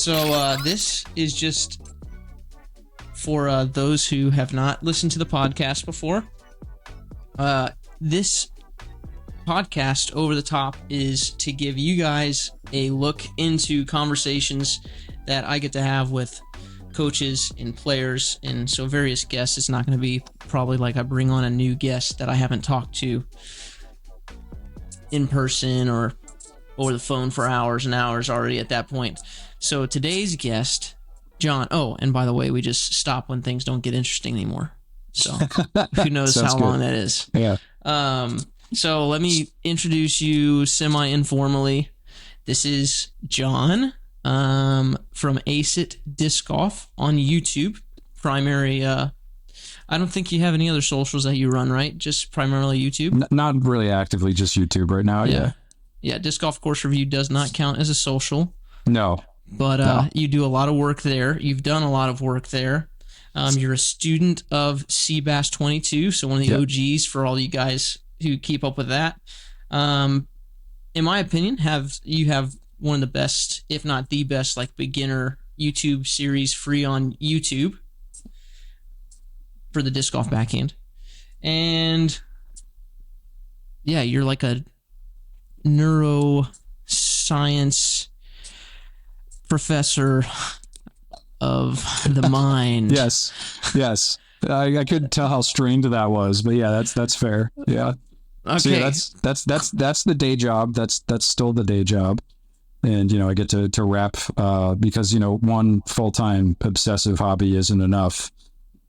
So this is just for those who have not listened to the podcast before. This podcast, Over the Top, is to give you guys a look into conversations that I get to have with coaches and players, and so various guests. It's not going to be probably like I bring on a new guest that I haven't talked to in person or over the phone for hours and hours already at that point. So today's guest, John. Oh, and by the way, we just stop when things don't get interesting anymore. So who knows how long that is. Yeah. So let me introduce you semi-informally. This is John from Aceitdiscgolf on YouTube. Primary, I don't think you have any other socials that you run, right? Just primarily YouTube? Not really actively, just YouTube right now. Yeah, Disc Golf Course Review does not count as a social. No. But you do a lot of work there. You've done a lot of work there. You're a student of Seabass 22, so one of the OGs for all you guys who keep up with that. In my opinion, you have one of the best, if not the best, like beginner YouTube series free on YouTube for the disc golf backhand. And yeah, you're like a neuroscience professor of the mind. Yes. I couldn't tell how strained that was, but yeah, that's fair. Yeah. Okay. So yeah, that's the day job. That's still the day job. And, I get to wrap, because, one full-time obsessive hobby isn't enough.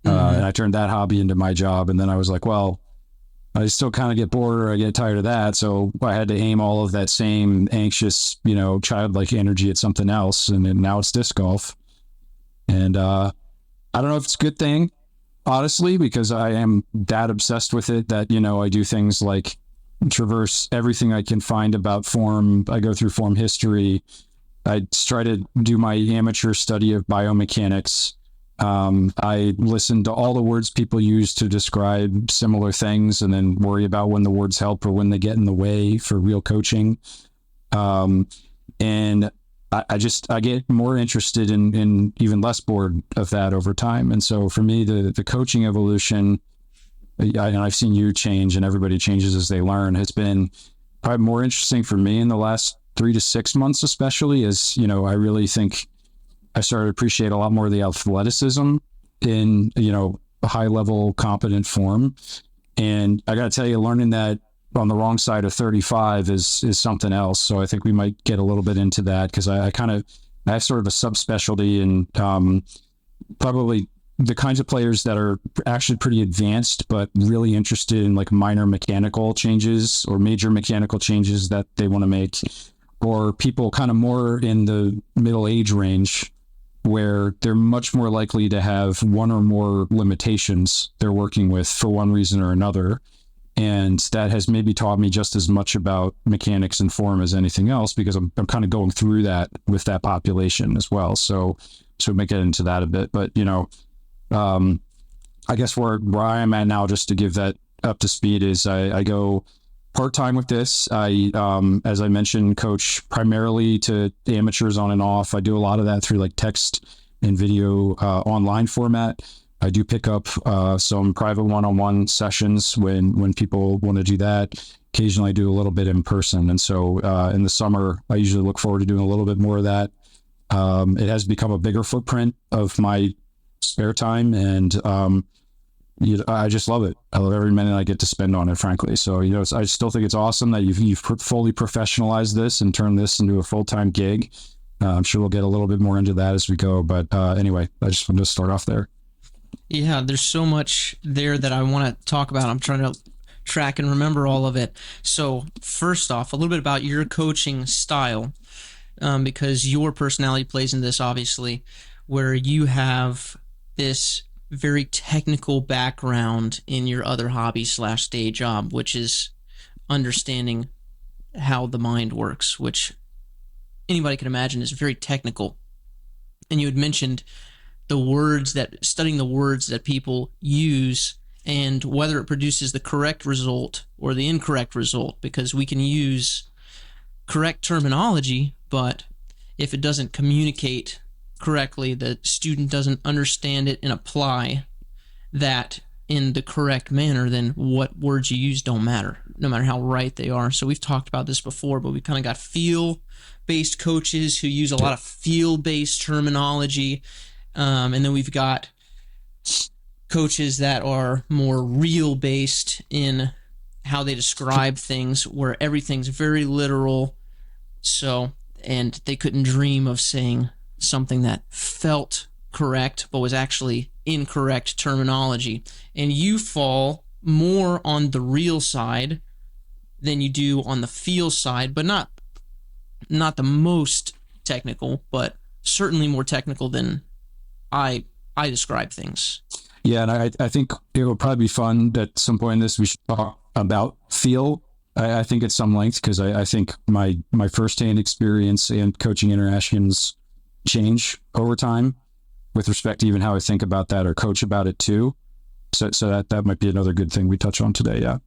And I turned that hobby into my job. And then I was like, well, I still kind of get bored or I get tired of that. So I had to aim all of that same anxious, childlike energy at something else. And now it's disc golf. And I don't know if it's a good thing, honestly, because I am that obsessed with it that, I do things like traverse everything I can find about form. I go through form history. I try to do my amateur study of biomechanics. I listen to all the words people use to describe similar things and then worry about when the words help or when they get in the way for real coaching. And I get more interested in even less bored of that over time. And so for me, the coaching evolution, and I've seen you change and everybody changes as they learn, has been probably more interesting for me in the last 3 to 6 months, especially as, I really think I started to appreciate a lot more of the athleticism in, a high level competent form. And I got to tell you, learning that on the wrong side of 35 is something else. So I think we might get a little bit into that because I have sort of a subspecialty in probably the kinds of players that are actually pretty advanced, but really interested in like minor mechanical changes or major mechanical changes that they want to make, or people kind of more in the middle age range where they're much more likely to have one or more limitations they're working with for one reason or another. And that has maybe taught me just as much about mechanics and form as anything else, because I'm kind of going through that with that population as well. So we might get into that a bit, but I guess where I am at now, just to give that up to speed, is I go part-time with this. I, as I mentioned, coach primarily to amateurs on and off. I do a lot of that through like text and video online format. I do pick up some private one-on-one sessions when people want to do that. Occasionally I do a little bit in person. And so in the summer, I usually look forward to doing a little bit more of that. It has become a bigger footprint of my spare time, and I just love it. I love every minute I get to spend on it, frankly. So, I still think it's awesome that you've fully professionalized this and turned this into a full-time gig. I'm sure we'll get a little bit more into that as we go. But anyway, I just wanted to start off there. Yeah, there's so much there that I want to talk about. I'm trying to track and remember all of it. So first off, a little bit about your coaching style, because your personality plays in this, obviously, where you have this very technical background in your other hobby / day job, which is understanding how the mind works, which anybody can imagine is very technical. And you had mentioned studying the words that people use and whether it produces the correct result or the incorrect result, because we can use correct terminology, but if it doesn't communicate correctly, the student doesn't understand it and apply that in the correct manner, then what words you use don't matter, no matter how right they are. So we've talked about this before, but we kind of got feel-based coaches who use a lot of feel-based terminology, and then we've got coaches that are more real-based in how they describe things, where everything's very literal. So, and they couldn't dream of saying something that felt correct but was actually incorrect terminology. And you fall more on the real side than you do on the feel side, but not the most technical, but certainly more technical than I describe things. Yeah, and I think it would probably be fun at some point in this we should talk about feel. I think at some length, because I think my firsthand experience and coaching interactions change over time with respect to even how I think about that or coach about it too. So that might be another good thing we touch on today. Yeah,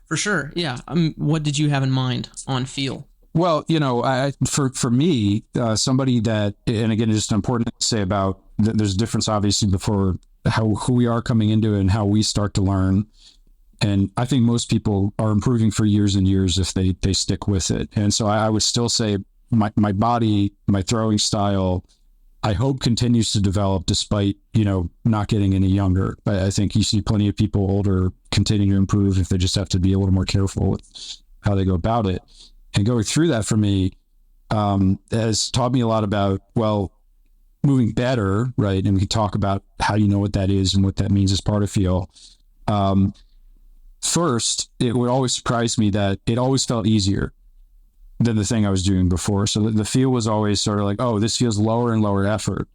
for sure. Yeah. What did you have in mind on feel? Well, for me, somebody that, and again, it's just important to say about there's a difference obviously before who we are coming into it and how we start to learn. And I think most people are improving for years and years if they stick with it. And so I would still say my body, my throwing style, I hope continues to develop despite, not getting any younger. I think you see plenty of people older continue to improve if they just have to be a little more careful with how they go about it. And going through that for me has taught me a lot about, moving better, right? And we can talk about how you know what that is and what that means as part of feel. First, it would always surprise me that it always felt easier than the thing I was doing before. So the feel was always sort of like, oh, this feels lower and lower effort.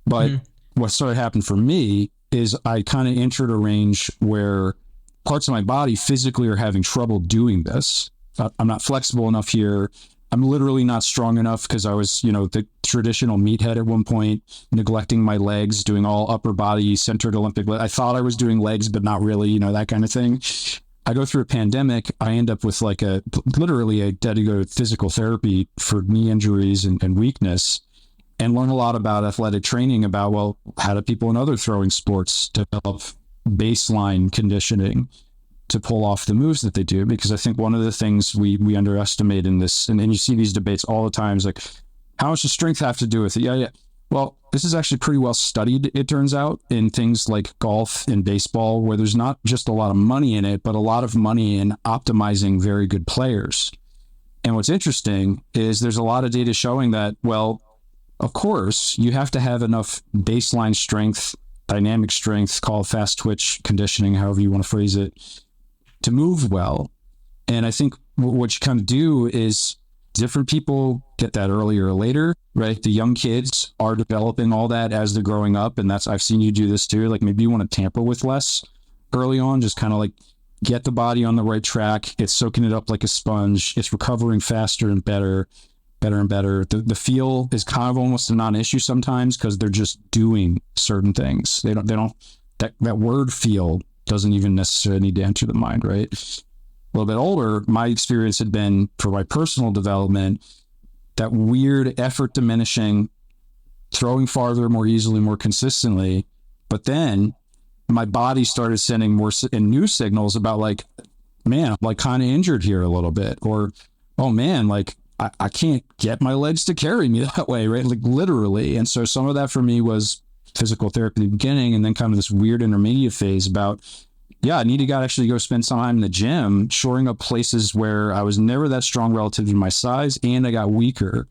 But what started to happen for me is I kind of entered a range where parts of my body physically are having trouble doing this. I'm not flexible enough here. I'm literally not strong enough because I was, the traditional meathead at one point, neglecting my legs, doing all upper body centered Olympic. I thought I was doing legs, but not really, that kind of thing. I go through a pandemic. I end up with literally a dedicated physical therapy for knee injuries and weakness, and learn a lot about athletic training about, how do people in other throwing sports develop baseline conditioning to pull off the moves that they do? Because I think one of the things we underestimate in this, and you see these debates all the time, is like, how much does strength have to do with it? Yeah. Well, this is actually pretty well studied, it turns out, in things like golf and baseball, where there's not just a lot of money in it, but a lot of money in optimizing very good players. And what's interesting is there's a lot of data showing that, of course, you have to have enough baseline strength, dynamic strength, call it fast twitch conditioning, however you want to phrase it, to move well. And I think what you kind of do is different people get that earlier or later, right? The young kids are developing all that as they're growing up. And I've seen you do this too. Like maybe you want to tamper with less early on, just kind of like get the body on the right track. It's soaking it up like a sponge. It's recovering faster and better and better. The feel is kind of almost a non-issue sometimes because they're just doing certain things. They don't, that word feel doesn't even necessarily need to enter the mind, right? A little bit older, my experience had been for my personal development, that weird effort diminishing, throwing farther, more easily, more consistently. But then my body started sending more and new signals about man, I'm kind of injured here a little bit, or, oh man, I can't get my legs to carry me that way, right? Literally. And so some of that for me was physical therapy at the beginning, and then kind of this weird intermediate phase about, I need to actually go spend some time in the gym, shoring up places where I was never that strong relative to my size, and I got weaker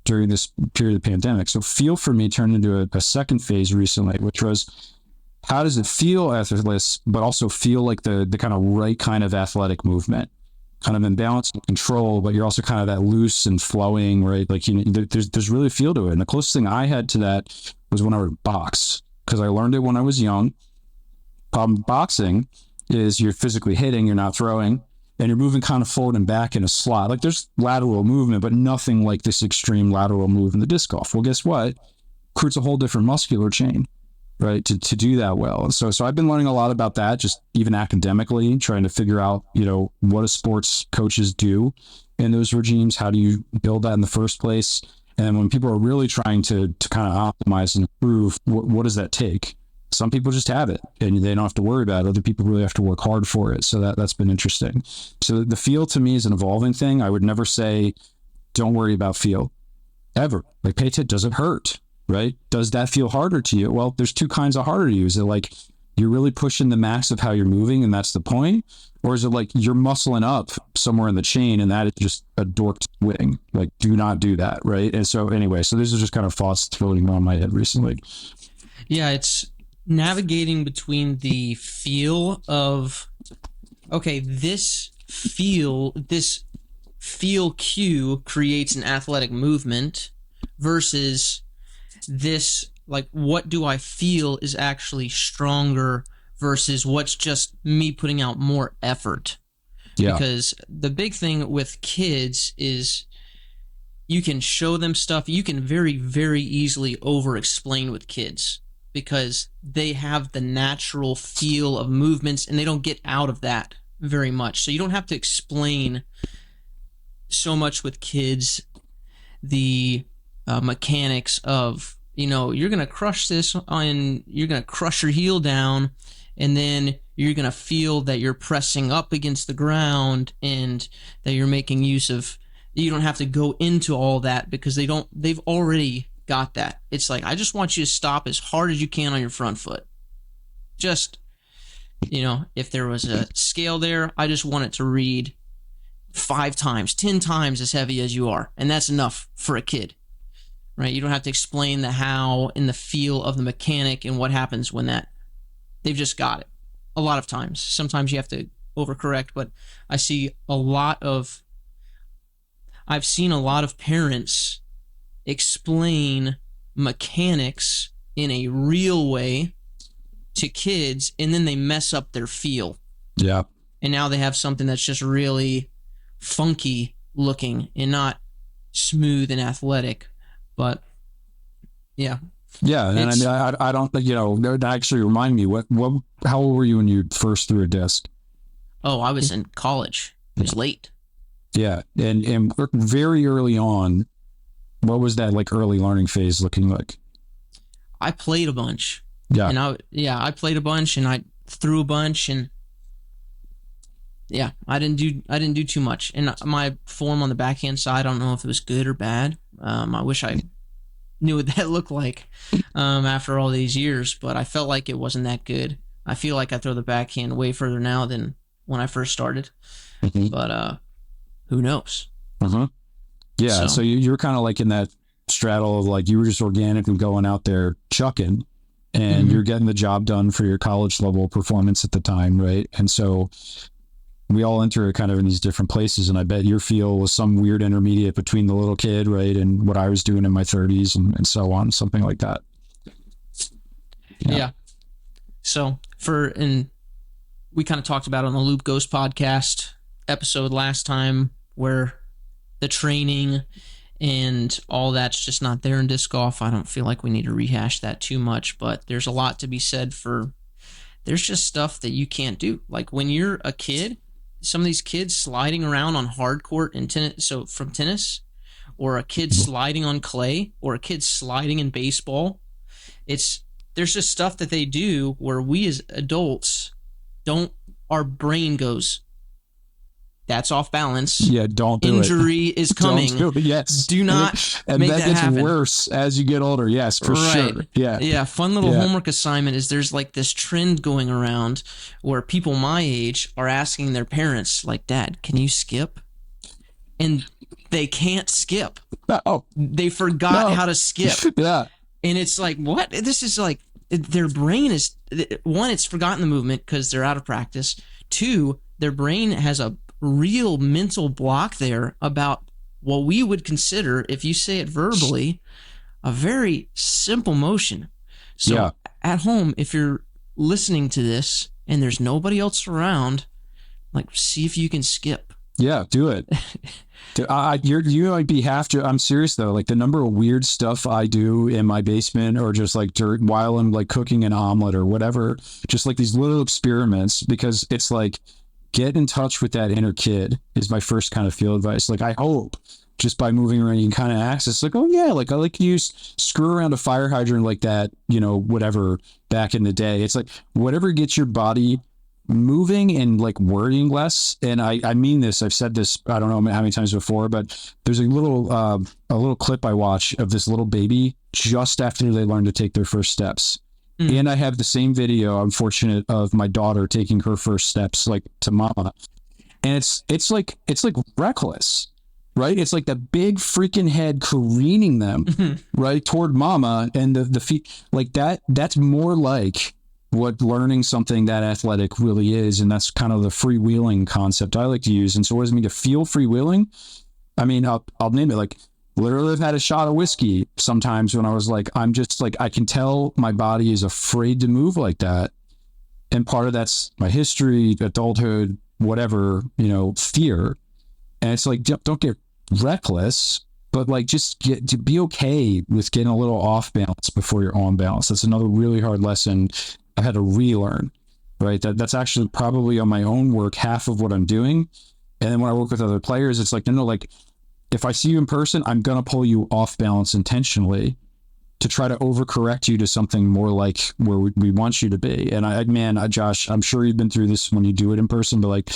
during this period of the pandemic. So feel for me turned into a second phase recently, which was, how does it feel effortless, but also feel like the kind of right kind of athletic movement, kind of in balance and control, but you're also kind of that loose and flowing, right? There's really a feel to it. And the closest thing I had to that was when I would box, because I learned it when I was young. Problem boxing is you're physically hitting, you're not throwing, and you're moving kind of forward and back in a slot. There's lateral movement, but nothing like this extreme lateral move in the disc golf. Well, guess what? Creates a whole different muscular chain, right? To do that well. And so I've been learning a lot about that, just even academically, trying to figure out, what do sports coaches do in those regimes? How do you build that in the first place? And when people are really trying to kind of optimize and improve, what does that take? Some people just have it and they don't have to worry about it. Other people really have to work hard for it. So that's been interesting. So the feel to me is an evolving thing. I would never say, don't worry about feel ever. Like, pay attention. Does it hurt? Right? Does that feel harder to you? Well, there's two kinds of harder to you. Is it like you're really pushing the max of how you're moving and that's the point? Or is it like you're muscling up somewhere in the chain and that is just a dork wing? Like, do not do that. Right? And so anyway, so these are just kind of thoughts floating around my head recently. Yeah, it's navigating between the feel of, okay, this feel cue creates an athletic movement versus this, like, what do I feel is actually stronger versus what's just me putting out more effort. Yeah. Because the big thing with kids is you can show them stuff. You can very, very easily over-explain with kids because they have the natural feel of movements and they don't get out of that very much. So you don't have to explain so much with kids the mechanics of, you're going to crush this and you're going to crush your heel down and then you're going to feel that you're pressing up against the ground and that you're making use of, you don't have to go into all that because they've already got that. It's like, I just want you to stop as hard as you can on your front foot. Just, if there was a scale there, I just want it to read 5 times, 10 times as heavy as you are. And that's enough for a kid, right? You don't have to explain the how and the feel of the mechanic and what happens when that, they've just got it. A lot of times. Sometimes you have to overcorrect, but I've seen a lot of parents explain mechanics in a real way to kids, and then they mess up their feel. Yeah. And now they have something that's just really funky looking and not smooth and athletic. But yeah. Yeah, and I don't think, that actually remind me, how old were you when you first threw a disc? Oh, I was in college. It was late. Yeah, and very early on, what was that like early learning phase looking like? I played a bunch. Yeah. And I played a bunch and I threw a bunch and yeah, I didn't do too much. And my form on the backhand side, I don't know if it was good or bad. I wish I knew what that looked like after all these years, but I felt like it wasn't that good. I feel like I throw the backhand way further now than when I first started. Mm-hmm. But who knows? Uh-huh. Yeah, so you're kind of like in that straddle of like you were just organically going out there chucking and mm-hmm. you're getting the job done for your college level performance at the time, right? And so we all enter kind of in these different places, and I bet your feel was some weird intermediate between the little kid, right, and what I was doing in my 30s and so on, something like that. Yeah. So we kind of talked about it on the Loop Ghost podcast episode last time where the training and all that's just not there in disc golf. I don't feel like we need to rehash that too much, but there's a lot to be said for there's just stuff that you can't do. Like when you're a kid, some of these kids sliding around on hard court in tennis, so from tennis, or a kid sliding on clay, or a kid sliding in baseball, there's just stuff that they do where we as adults our brain goes, that's off balance. Yeah, don't do Injury is coming. Don't do it. Yes. Do not and make that that gets happen. worse as you get older. Yes, for sure. Yeah. Yeah. Fun little homework assignment is there's like this trend going around where people my age are asking their parents, like, Dad, can you skip? And they can't skip. Oh. They forgot how to skip. Yeah. And it's like, what? This is like, their brain is, one, it's forgotten the movement because they're out of practice. 2, their brain has a real mental block there about what we would consider, if you say it verbally, a very simple motion. So at home, if you're listening to this and there's nobody else around, like, see if you can skip. Yeah, do it. You might be I'm serious though. Like the number of weird stuff I do in my basement or just like while I'm like cooking an omelet or whatever, just like these little experiments, because it's like, get in touch with that inner kid is my first kind of field advice. Like, I hope just by moving around, you can kind of access like, oh yeah, like I like to use screw around a fire hydrant like that, whatever back in the day. It's like whatever gets your body moving and like worrying less. And I mean this, I've said this, I don't know how many times before, but there's a little clip I watch of this little baby just after they learn to take their first steps. And I have the same video, I'm fortunate, of my daughter taking her first steps like to mama. And it's like reckless, right? It's like the big freaking head careening them right toward mama, and the feet like that. That's more like what learning something that athletic really is. And that's kind of the freewheeling concept I like to use. And so what does it mean to feel freewheeling? I mean, I'll name it, like literally I've had a shot of whiskey sometimes when I was like, I'm just like, I can tell my body is afraid to move like that. And part of that's my history, adulthood, whatever, fear. And it's like, don't get reckless, but like just get to be okay with getting a little off balance before you're on balance. That's another really hard lesson I had to relearn, right? That's actually probably on my own work, half of what I'm doing. And then when I work with other players, it's like, no, like if I see you in person, I'm going to pull you off balance intentionally to try to overcorrect you to something more like where we want you to be. And Josh, I'm sure you've been through this when you do it in person, but like,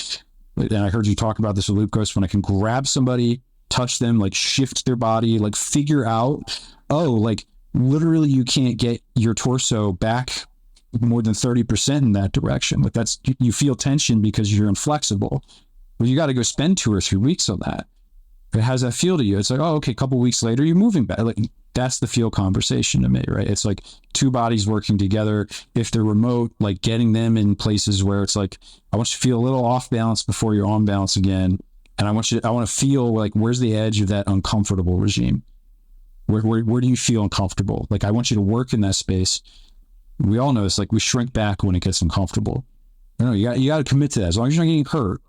and I heard you talk about this with Loop Coast, when I can grab somebody, touch them, like shift their body, like figure out, oh, like literally you can't get your torso back more than 30% in that direction. Like you feel tension because you're inflexible. Well, you got to go spend 2 or 3 weeks on that. But how does that feel to you? It's like, oh, okay, a couple of weeks later, you're moving back. Like that's the feel conversation to me, right? It's like two bodies working together. If they're remote, like getting them in places where it's like, I want you to feel a little off balance before you're on balance again. And I want to feel like, where's the edge of that uncomfortable regime? Where do you feel uncomfortable? Like, I want you to work in that space. We all know it's like we shrink back when it gets uncomfortable. No, you got to commit to that. As long as you're not getting hurt,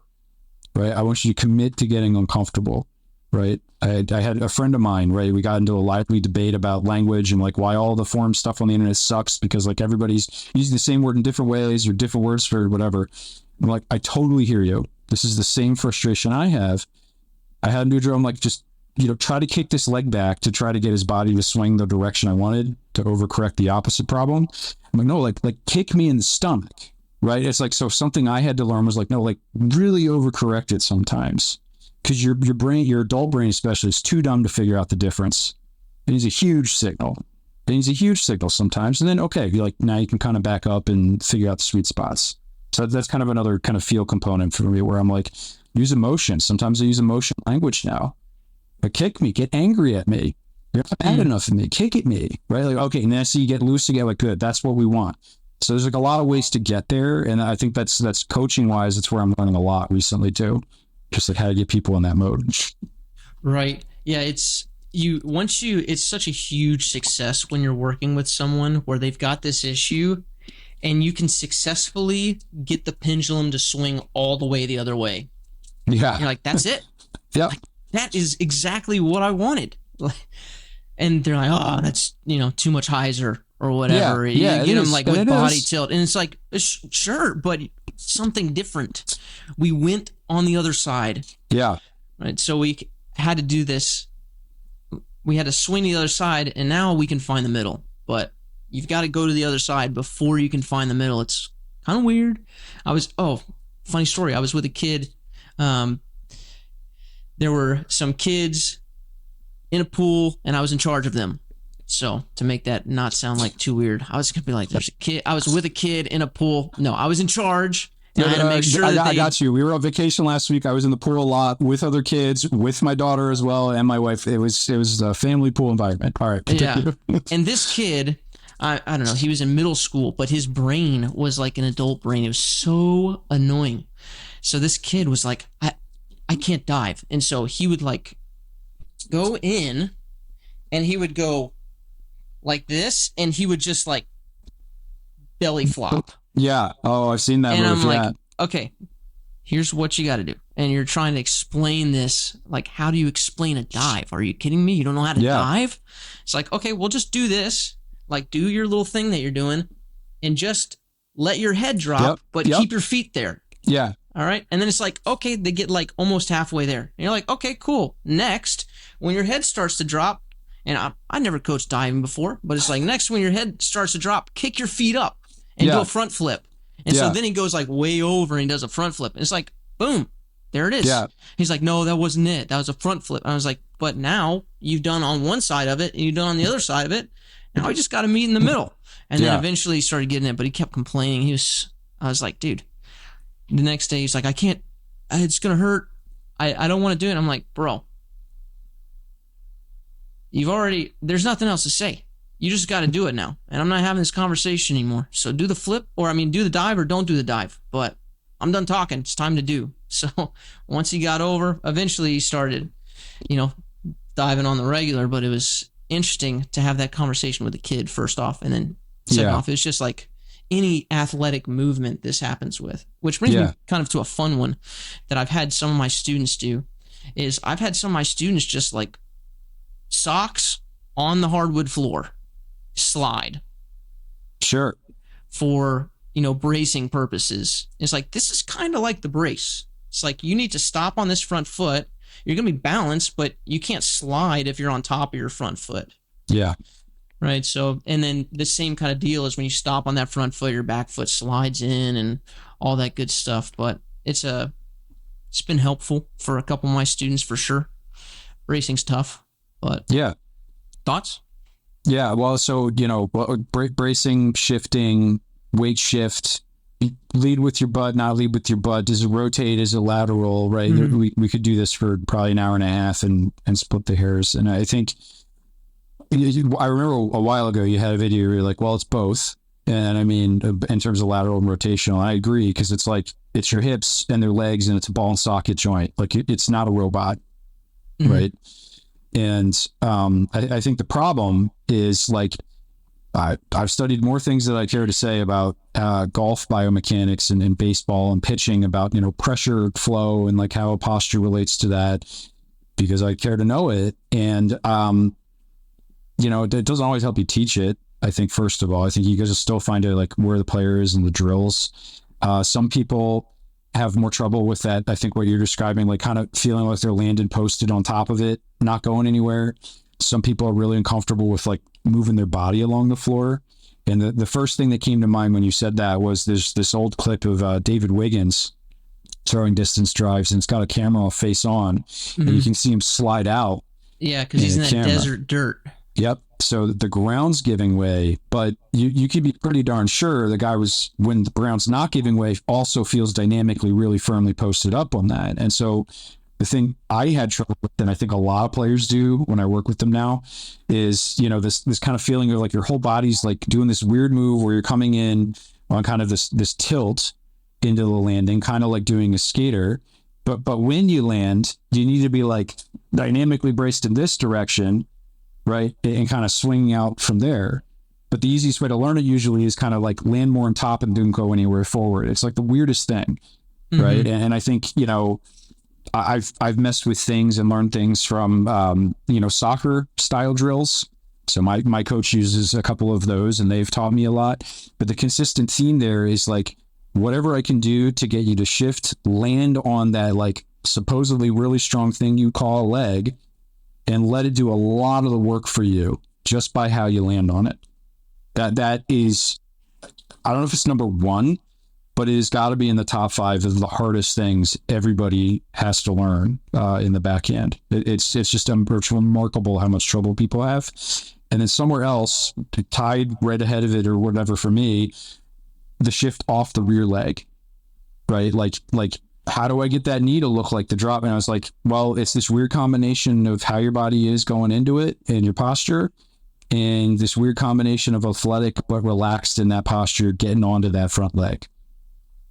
right? I want you to commit to getting uncomfortable. Right. I had a friend of mine, right? We got into a lively debate about language and like why all the forum stuff on the internet sucks because like everybody's using the same word in different ways or different words for whatever. I'm like, I totally hear you. This is the same frustration I have. I had Nudro, I'm like, just, try to kick this leg back to try to get his body to swing the direction I wanted to overcorrect the opposite problem. I'm like, no, like kick me in the stomach. Right. It's like, so something I had to learn was like, no, like really overcorrect it sometimes. Because your brain, your adult brain especially, is too dumb to figure out the difference. It needs a huge signal. Sometimes. And then, okay, you're like, now you can kind of back up and figure out the sweet spots. So that's kind of another kind of feel component for me where I'm like, use emotion. Sometimes I use emotion language now. But kick me, get angry at me. You're not bad enough at me. Kick at me, right? Like, okay, and then I see you get loose again. Like, good. That's what we want. So there's like a lot of ways to get there. And I think that's coaching wise, it's where I'm learning a lot recently too. Just like how to get people in that mode. Right. Yeah. It's such a huge success when you're working with someone where they've got this issue and you can successfully get the pendulum to swing all the way the other way. Yeah. You're like, that's it. Yeah. Like, that is exactly what I wanted. And they're like, oh, that's, too much hyzer or whatever. Yeah, you get them like with body tilt. And it's like, sure, but something different. We went on the other side. Yeah. Right. So we had to do this. We had to swing the other side, and now we can find the middle. But you've got to go to the other side before you can find the middle. It's kind of weird. Funny story. I was with a kid. There were some kids in a pool, and I was in charge of them. So to make that not sound like too weird, I was gonna be like, "There's a kid." I was with a kid in a pool. No, I was in charge. And I had to make sure I got you. We were on vacation last week. I was in the pool a lot with other kids, with my daughter as well, and my wife. It was a family pool environment. All right. Yeah. And this kid, I don't know. He was in middle school, but his brain was like an adult brain. It was so annoying. So this kid was like, I can't dive, and so he would like go in, and he would go like this, and he would just like belly flop. Yeah. Oh, I've seen that. And move. I'm like, okay, here's what you got to do. And you're trying to explain this. Like, how do you explain a dive? Are you kidding me? You don't know how to dive? It's like, okay, we'll just do this. Like, do your little thing that you're doing and just let your head drop, but keep your feet there. Yeah. All right. And then it's like, okay, they get like almost halfway there. And you're like, okay, cool. Next, when your head starts to drop, and I never coached diving before, but it's like next when your head starts to drop, kick your feet up and do a front flip. And so then he goes like way over and he does a front flip. And it's like, boom, there it is. Yeah. He's like, no, that wasn't it. That was a front flip. And I was like, but now you've done on one side of it and you've done on the other side of it. Now we just got to meet in the middle. And then eventually he started getting it, but he kept complaining. I was like, dude, the next day he's like, I can't, it's going to hurt. I don't want to do it. I'm like, bro, there's nothing else to say. You just got to do it now. And I'm not having this conversation anymore. So do the flip, do the dive or don't do the dive. But I'm done talking. It's time to do. So once he got over, eventually he started, diving on the regular. But it was interesting to have that conversation with the kid first off. And then second off, it's just like any athletic movement this happens with. Which brings me kind of to a fun one that I've had some of my students do. Is I've had some of my students just like socks on the hardwood floor. Slide. Sure. For, bracing purposes. It's like, this is kind of like the brace. It's like, you need to stop on this front foot. You're going to be balanced, but you can't slide if you're on top of your front foot. Yeah. Right. So, and then the same kind of deal is when you stop on that front foot, your back foot slides in and all that good stuff. But it's been helpful for a couple of my students for sure. Bracing's tough, but thoughts? Yeah, well, so, bracing, shifting, weight shift, lead with your butt, not lead with your butt. Does it rotate? Is it lateral? Right? Mm-hmm. We could do this for probably an hour and a half and split the hairs. And I think, I remember a while ago you had a video where you're like, well, it's both. And I mean, in terms of lateral and rotational, I agree, because it's like, it's your hips and their legs and it's a ball and socket joint. Like, it's not a robot, right? And I think the problem is, like, I've studied more things that I care to say about golf biomechanics and baseball and pitching, about, pressure flow and like how a posture relates to that, because I care to know it. And, it doesn't always help you teach it. I think, first of all, I think you guys still find out like where the player is and the drills. Some people have more trouble with that. I think what you're describing, like kind of feeling like they're landed posted on top of it, not going anywhere. Some people are really uncomfortable with like moving their body along the floor. And the first thing that came to mind when you said that was there's this old clip of David Wiggins throwing distance drives, and it's got a camera face on, and you can see him slide out. Yeah, because he's in that desert dirt. Yep. So the ground's giving way, but you could be pretty darn sure the guy when the ground's not giving way, also feels dynamically really firmly posted up on that. And so the thing I had trouble with, and I think a lot of players do when I work with them now, is, this kind of feeling of like your whole body's like doing this weird move where you're coming in on kind of this tilt into the landing, kind of like doing a skater. But when you land, you need to be like dynamically braced in this direction, right? And kind of swinging out from there. But the easiest way to learn it usually is kind of like land more on top and don't go anywhere forward. It's like the weirdest thing, right? And I think, I've messed with things and learned things from, soccer style drills. So my coach uses a couple of those and they've taught me a lot. But the consistent theme there is like, whatever I can do to get you to shift, land on that like supposedly really strong thing you call a leg, and let it do a lot of the work for you just by how you land on it. That is, I don't know if it's number one, but it has got to be in the top 5 of the hardest things everybody has to learn in the backhand. It's just remarkable how much trouble people have. And then somewhere else, tied right ahead of it or whatever for me, the shift off the rear leg, right? Like how do I get that knee to look like the drop? And I was like, well, it's this weird combination of how your body is going into it and your posture, and this weird combination of athletic but relaxed in that posture, getting onto that front leg,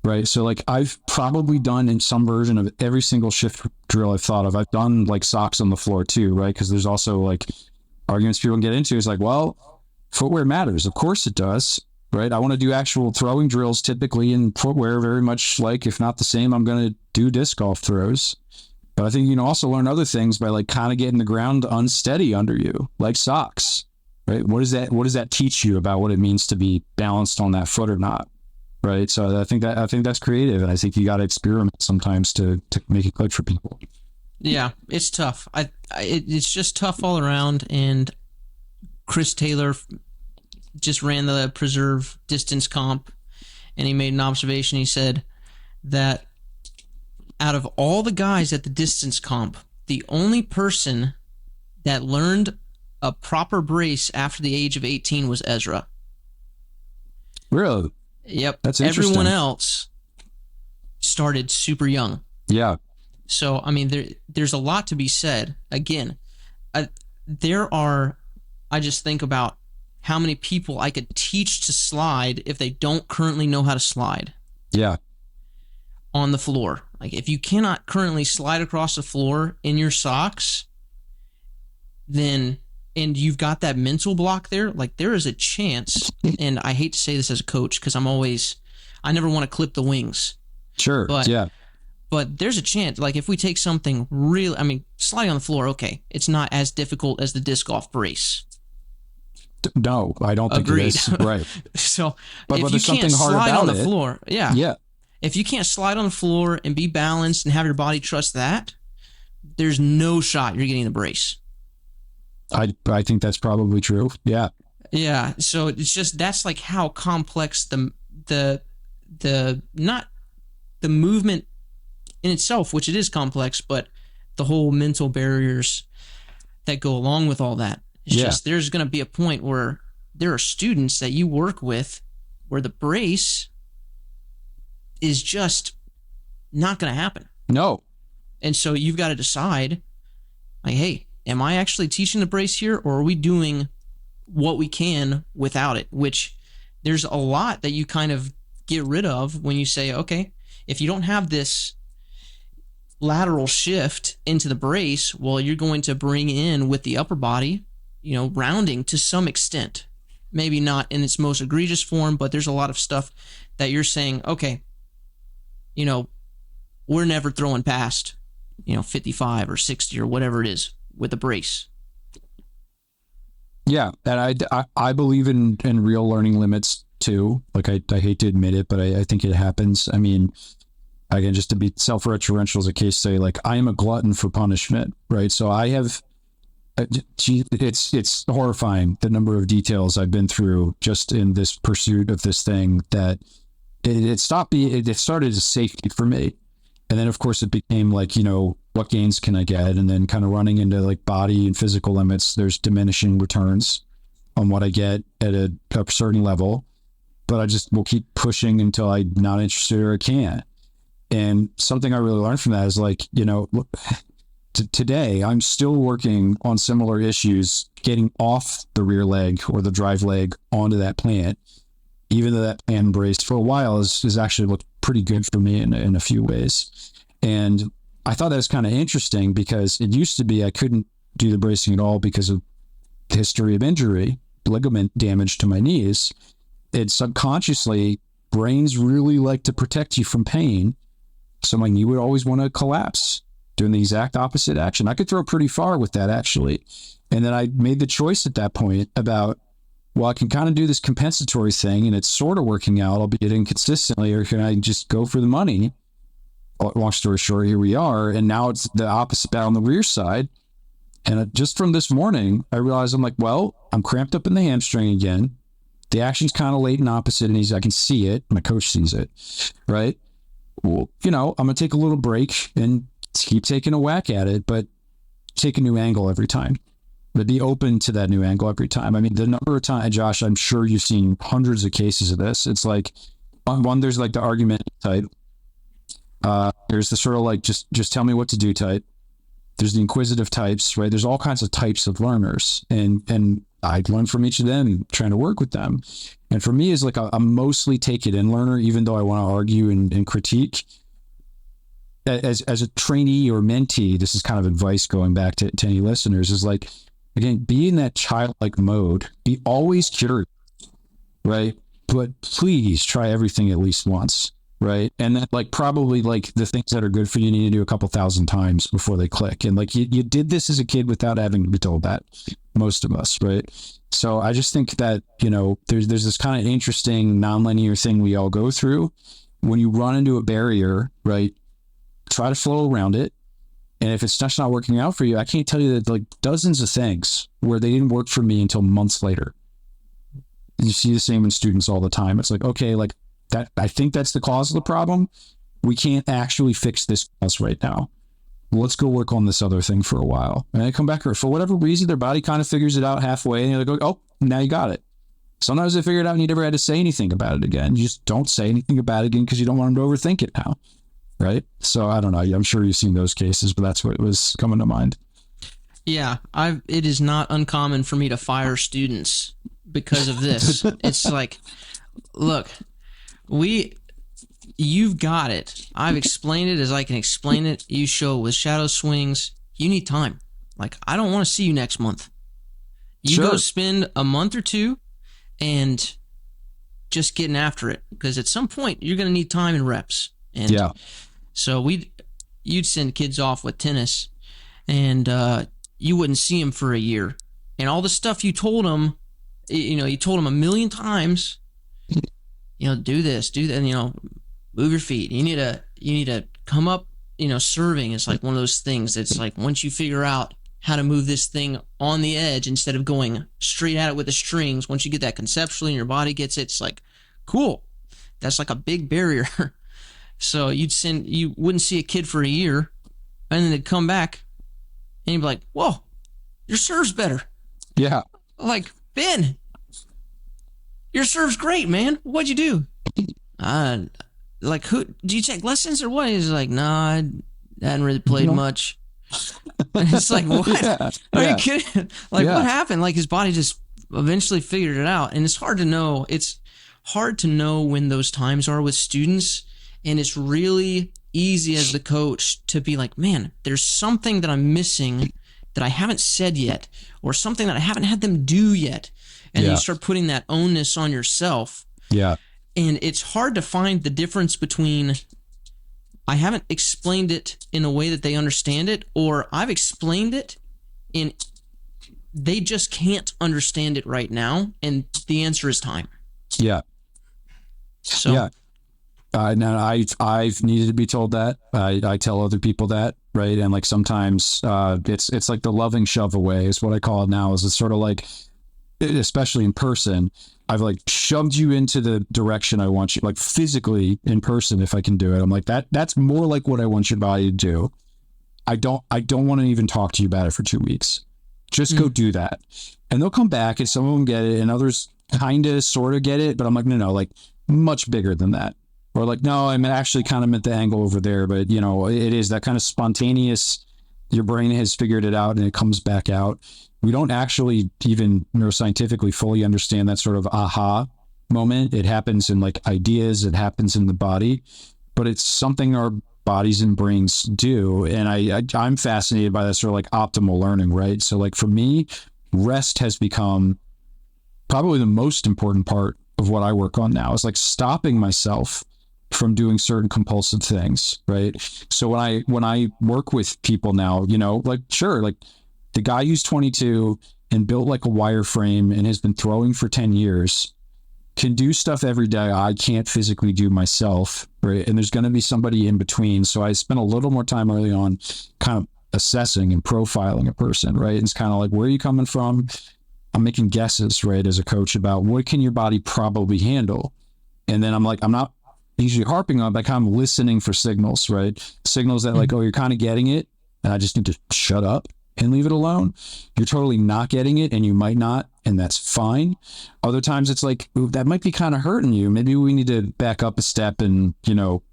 right? So like I've probably done in some version of every single shift drill I've thought of. I've done like socks on the floor too, right? Because there's also like arguments people can get into is like, well, footwear matters. Of course it does. Right. I want to do actual throwing drills typically in footwear, very much like, if not the same, I'm going to do disc golf throws. But I think you can also learn other things by like kind of getting the ground unsteady under you, like socks. Right. What does that teach you about what it means to be balanced on that foot or not? right? So I think that's creative, and I think you got to experiment sometimes to make it click for people. Yeah, it's tough. It's just tough all around. And Chris Taylor just ran the preserve distance comp, and he made an observation. He said that out of all the guys at the distance comp, the only person that learned a proper brace after the age of 18 was Ezra. Really? Yep. That's interesting. Everyone else started super young. Yeah. So, I mean, there's a lot to be said. Again, I just think about how many people I could teach to slide if they don't currently know how to slide. Yeah. On the floor. Like, if you cannot currently slide across the floor in your socks, then, and you've got that mental block there, like, there is a chance, and I hate to say this as a coach because I never want to clip the wings. Sure. But there's a chance, like, if we take something real, I mean, sliding on the floor, okay, it's not as difficult as the disc golf brace. No, I don't think Agreed. it is. Right. So, but if you there's can't something hard slide about on the it. floor, Yeah. If you can't slide on the floor and be balanced and have your body trust that, there's no shot you're getting the brace. I think that's probably true. Yeah. Yeah. So it's just, that's like how complex the not the movement in itself, which it is complex, but the whole mental barriers that go along with all that. It's just, there's going to be a point where there are students that you work with where the brace is just not going to happen. No. And so you've got to decide, like, hey, am I actually teaching the brace here, or are we doing what we can without it? Which there's a lot that you kind of get rid of when you say, okay, if you don't have this lateral shift into the brace, well, you're going to bring in with the upper body, rounding to some extent. Maybe not in its most egregious form, but there's a lot of stuff that you're saying, okay, we're never throwing past, 55 or 60 or whatever it is with a brace. Yeah, and I believe in real learning limits too. Like, I hate to admit it, but I think it happens. I mean, again, just to be self-referential as a case study, like, I am a glutton for punishment, right? So I have, it's horrifying the number of details I've been through just in this pursuit of this thing, that it started as safety for me. And then, of course, it became like, what gains can I get? And then kind of running into like body and physical limits, there's diminishing returns on what I get at a certain level. But I just will keep pushing until I'm not interested or I can't. And something I really learned from that is like, today I'm still working on similar issues, getting off the rear leg or the drive leg onto that plant, even though that plant brace for a while has actually looked pretty good for me in a few ways. And I thought that was kind of interesting because it used to be I couldn't do the bracing at all because of the history of injury, ligament damage to my knees. It subconsciously, brains really like to protect you from pain. So my knee would always want to collapse, doing the exact opposite action. I could throw pretty far with that, actually. And then I made the choice at that point about, well, I can kind of do this compensatory thing and it's sort of working out, albeit inconsistently, or can I just go for the money? Long story short, here we are. And now it's the opposite on the rear side. And just from this morning, I realized I'm like, well, I'm cramped up in the hamstring again. The action's kind of late and opposite, and I can see it. My coach sees it, right? Well, I'm going to take a little break and keep taking a whack at it, but take a new angle every time. But be open to that new angle every time. I mean, the number of times, Josh, I'm sure you've seen hundreds of cases of this. It's like, on one, there's like the argument type. There's the sort of like, just tell me what to do type. There's the inquisitive types, right? There's all kinds of types of learners. And I learn from each of them, trying to work with them. And for me, is like a mostly take it in learner, even though I want to argue and critique. As a trainee or mentee, this is kind of advice going back to any listeners, is like, again, be in that childlike mode. Be always curious, right? But please try everything at least once. right? And that like probably like the things that are good for you need to do a couple thousand times before they click. And like you did this as a kid without having to be told that, most of us, right? So I just think that, you know, there's this kind of interesting nonlinear thing we all go through. When you run into a barrier, right, try to flow around it. And if it's just not working out for you, I can't tell you that like dozens of things where they didn't work for me until months later. And you see the same in students all the time. It's like, okay, like that, I think that's the cause of the problem. We can't actually fix this cause right now. Let's go work on this other thing for a while. And they come back, or for whatever reason, their body kind of figures it out halfway and they go, oh, now you got it. Sometimes they figure it out and you never had to say anything about it again. You just don't say anything about it again because you don't want them to overthink it now. Right. So I don't know. I'm sure you've seen those cases, but that's what was coming to mind. Yeah, it is not uncommon for me to fire students because of this. It's like, look, you've got it. I've explained it as I can explain it. You show with shadow swings. You need time. Like, I don't want to see you next month. You Sure. go spend a month or two and just getting after it, because at some point you're going to need time and reps. And Yeah. so you'd send kids off with tennis, and you wouldn't see them for a year, and all the stuff you told them, you told them a million times, do this, do that, and, move your feet. You need to come up. Serving is like one of those things that's like, once you figure out how to move this thing on the edge instead of going straight at it with the strings, once you get that conceptually and your body gets it, it's like, cool. That's like a big barrier. So you wouldn't see a kid for a year, and then they'd come back and you'd be like, whoa, your serve's better. Yeah. Like, Ben, your serve's great, man. What'd you do? Like, who, do you take lessons or what? He's like, nah, I hadn't really played much. And it's like, what? Yeah. Are Yeah. you kidding? Like, what happened? Like, his body just eventually figured it out. And it's hard to know. It's hard to know when those times are with students. And it's really easy as the coach to be like, man, there's something that I'm missing that I haven't said yet, or something that I haven't had them do yet. And then you start putting that onus on yourself. Yeah. And it's hard to find the difference between, I haven't explained it in a way that they understand it, or I've explained it and they just can't understand it right now. And the answer is time. Yeah. So, yeah. Now I've needed to be told that. I tell other people that, right? And like sometimes it's like the loving shove away is what I call it now. Is it's sort of like, especially in person, I've like shoved you into the direction I want you, like physically in person, if I can do it. I'm like, that's more like what I want your body to do. I don't want to even talk to you about it for 2 weeks. Just go do that. And they'll come back and some of them get it and others kind of sort of get it. But I'm like, no, like much bigger than that. Or like, no, I actually kind of meant the angle over there. But, it is that kind of spontaneous, your brain has figured it out and it comes back out. We don't actually even neuroscientifically fully understand that sort of aha moment. It happens in like ideas, it happens in the body, but it's something our bodies and brains do. And I'm fascinated by that sort of like optimal learning, right? So like for me, rest has become probably the most important part of what I work on now. Is like stopping myself from doing certain compulsive things, right? So when I work with people now, like, sure, like the guy who's 22 and built like a wireframe and has been throwing for 10 years can do stuff every day I can't physically do myself, right? And there's going to be somebody in between. So I spent a little more time early on kind of assessing and profiling a person, right? And it's kind of like, where are you coming from? I'm making guesses, right, as a coach about what can your body probably handle? And then I'm like, I'm not usually harping on, but I'm listening for signals, right? Signals that like, oh, you're kind of getting it and I just need to shut up and leave it alone. You're totally not getting it and you might not, and that's fine. Other times it's like, ooh, that might be kind of hurting you. Maybe we need to back up a step and,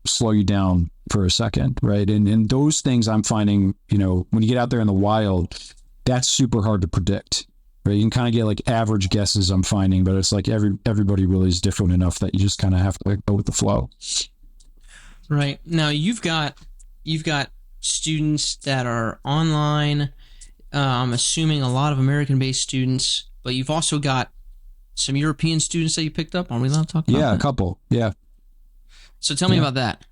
slow you down for a second, right? And those things I'm finding, when you get out there in the wild, that's super hard to predict, right? You can kind of get like average guesses I'm finding, but it's like everybody really is different enough that you just kind of have to go with the flow. Right. Now you've got students that are online. I'm assuming a lot of American-based students, but you've also got some European students that you picked up. Are we allowed to talk about that? Yeah, a couple. Yeah. So tell me about that.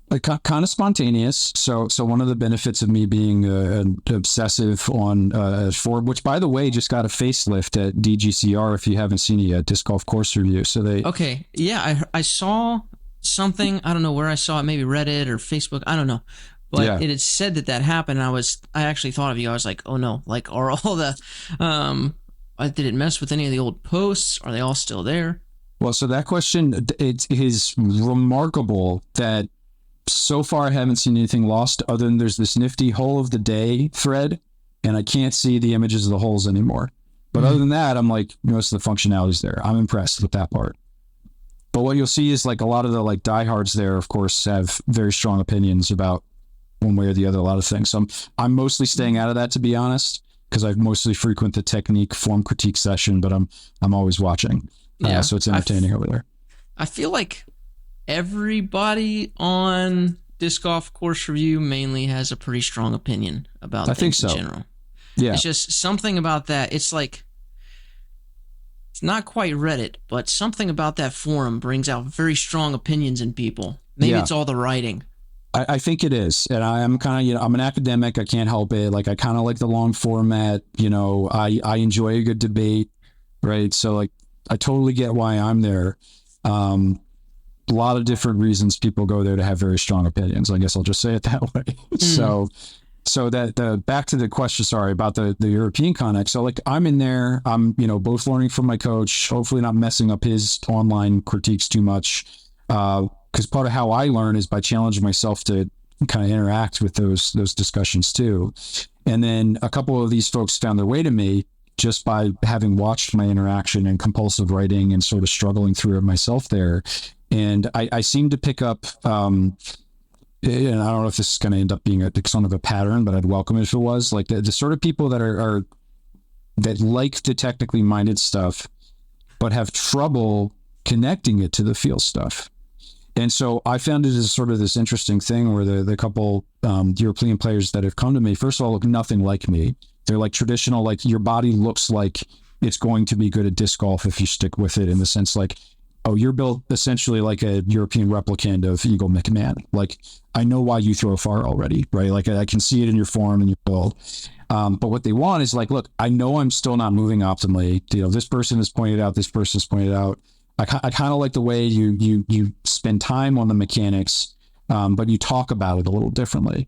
Like kind of spontaneous. So one of the benefits of me being an obsessive on Ford, which by the way just got a facelift at DGCR. If you haven't seen it yet, disc golf course review. So they Okay, yeah, I saw something. I don't know where I saw it, maybe Reddit or Facebook. I don't know, but yeah. it had said that happened. And I actually thought of you. I was like, oh no, like are all the did it mess with any of the old posts? Are they all still there? Well, so that question, it is remarkable that so far I haven't seen anything lost other than there's this nifty hole of the day thread, and I can't see the images of the holes anymore. But other than that, I'm like, most of the functionality's there. I'm impressed with that part. But what you'll see is like a lot of the like diehards there, of course, have very strong opinions about one way or the other, a lot of things. So I'm mostly staying out of that, to be honest, because I mostly frequent the technique form critique session, but I'm always watching. Yeah, so it's entertaining over there. I feel like everybody on disc golf course review mainly has a pretty strong opinion about things in general. Yeah. It's just something about that. It's like, it's not quite Reddit, but something about that forum brings out very strong opinions in people. Maybe it's all the writing. I think it is. And I'm kind of, I'm an academic. I can't help it. Like, I kind of like the long format. I enjoy a good debate, right? So like, I totally get why I'm there. A lot of different reasons people go there to have very strong opinions. I guess I'll just say it that way. So that back to the question, sorry, about the European Connect. So like I'm in there, I'm, both learning from my coach, hopefully not messing up his online critiques too much. Because part of how I learn is by challenging myself to kind of interact with those discussions too. And then a couple of these folks found their way to me just by having watched my interaction and compulsive writing and sort of struggling through it myself there. And I seem to pick up, and I don't know if this is going to end up being a sort of a pattern, but I'd welcome it if it was, like the sort of people that are that like the technically minded stuff, but have trouble connecting it to the feel stuff. And so I found it as sort of this interesting thing where the couple European players that have come to me, first of all, look nothing like me. They're like traditional, like your body looks like it's going to be good at disc golf if you stick with it, in the sense like, oh, you're built essentially like a European replicant of Eagle McMahon. Like, I know why you throw far already, right? Like, I can see it in your form and your build. But what they want is like, look, I know I'm still not moving optimally. This person has pointed out, this person's pointed out. I kind of like the way you spend time on the mechanics, but you talk about it a little differently,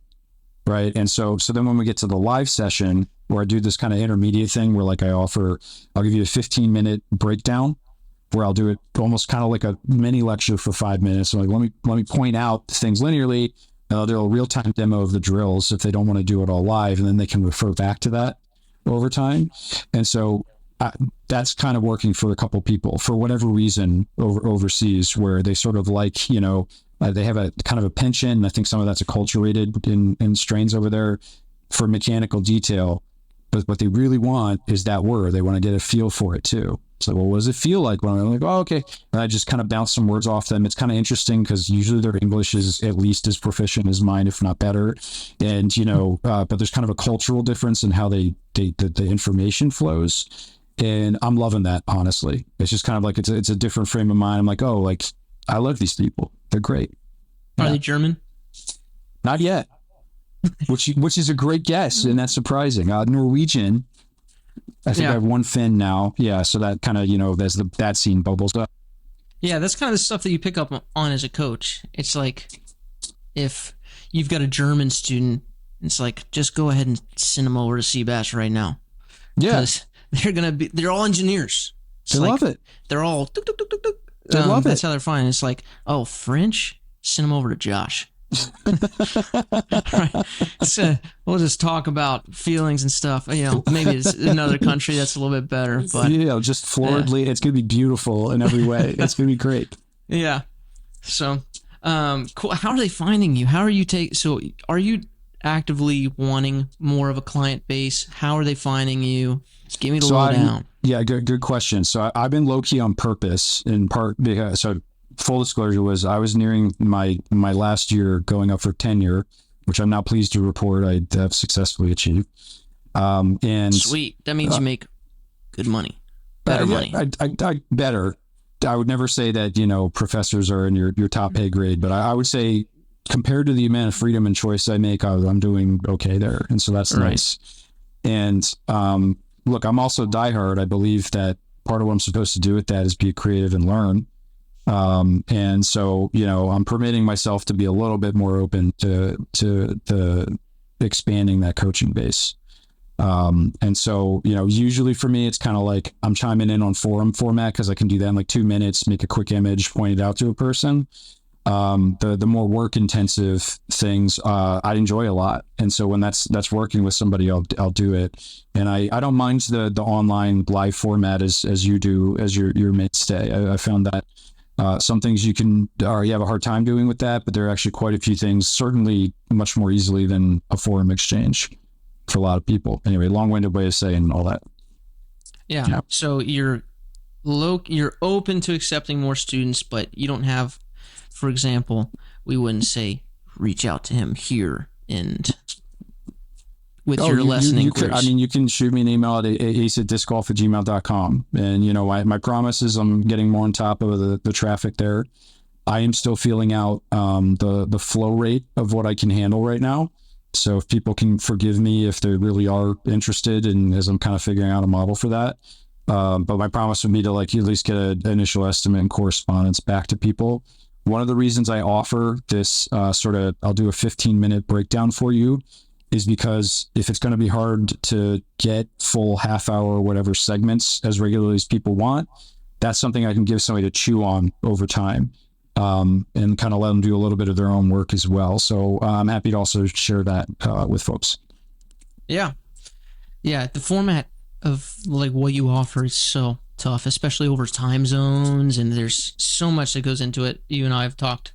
right? And so then when we get to the live session where I do this kind of intermediate thing where like I'll give you a 15-minute breakdown, where I'll do it almost kind of like a mini lecture for 5 minutes. So like, let me point out things linearly, and I'll do a real-time demo of the drills if they don't want to do it all live, and then they can refer back to that over time. And so that's kind of working for a couple people for whatever reason overseas, where they sort of like, they have a kind of a penchant, and I think some of that's acculturated in strains over there for mechanical detail. But what they really want is that word. They want to get a feel for it too. So, well, what does it feel like? When I'm like, oh, okay. And I just kind of bounce some words off them. It's kind of interesting because usually their English is at least as proficient as mine, if not better. And, but there's kind of a cultural difference in how the information flows. And I'm loving that, honestly. It's just kind of like, it's a different frame of mind. I'm like, oh, like, I love these people. They're great. Are they German? Not yet. Which is a great guess, and that's surprising. Norwegian. I think I have one Finn now. Yeah, so that kind of, as that scene bubbles up. Yeah, that's kind of the stuff that you pick up on as a coach. It's like, if you've got a German student, it's like, just go ahead and send them over to Seabass right now. Yeah. Because they're all engineers. They love it. They're all, they love it. That's how they're fine. It's like, oh, French? Send them over to Josh. Right. So we'll just talk about feelings and stuff. Maybe it's another country that's a little bit better, but just floridly, it's gonna be beautiful in every way. It's gonna be great. Yeah. So, cool. How are they finding you? How are you So, are you actively wanting more of a client base? How are they finding you? Just give me the lowdown. Yeah, good question. So I've been low key on purpose, in part because full disclosure was I was nearing my last year going up for tenure, which I'm now pleased to report I have successfully achieved. And sweet. That means you make good money, better money. I better. I would never say that, professors are in your top pay grade, but I would say compared to the amount of freedom and choice I make, I'm doing okay there. And so that's Right. nice. And look, I'm also diehard. I believe that part of what I'm supposed to do with that is be creative and learn. And so, I'm permitting myself to be a little bit more open to the expanding that coaching base. And so, usually for me, it's kind of like I'm chiming in on forum format because I can do that in like 2 minutes, make a quick image, point it out to a person. The more work intensive things, I enjoy a lot. And so when that's working with somebody, I'll do it. And I don't mind the online live format as you do, as your mainstay. I found that, some things you have a hard time doing with that, but there are actually quite a few things, certainly much more easily than a forum exchange for a lot of people. Anyway, long-winded way of saying all that. Yeah. So you're open to accepting more students, but you don't have, for example, we wouldn't say reach out to him here and with your lesson inquiries. You can shoot me an email at aceitdiscgolf@gmail.com. And, my promise is I'm getting more on top of the traffic there. I am still feeling out the flow rate of what I can handle right now. So if people can forgive me if they really are interested, and as I'm kind of figuring out a model for that. But my promise would be to at least get an initial estimate and correspondence back to people. One of the reasons I offer this I'll do a 15-minute breakdown for you is because if it's going to be hard to get full half hour or whatever segments as regularly as people want, that's something I can give somebody to chew on over time, and kind of let them do a little bit of their own work as well. So I'm happy to also share that with folks. Yeah. The format of what you offer is so tough, especially over time zones, and there's so much that goes into it. You and I have talked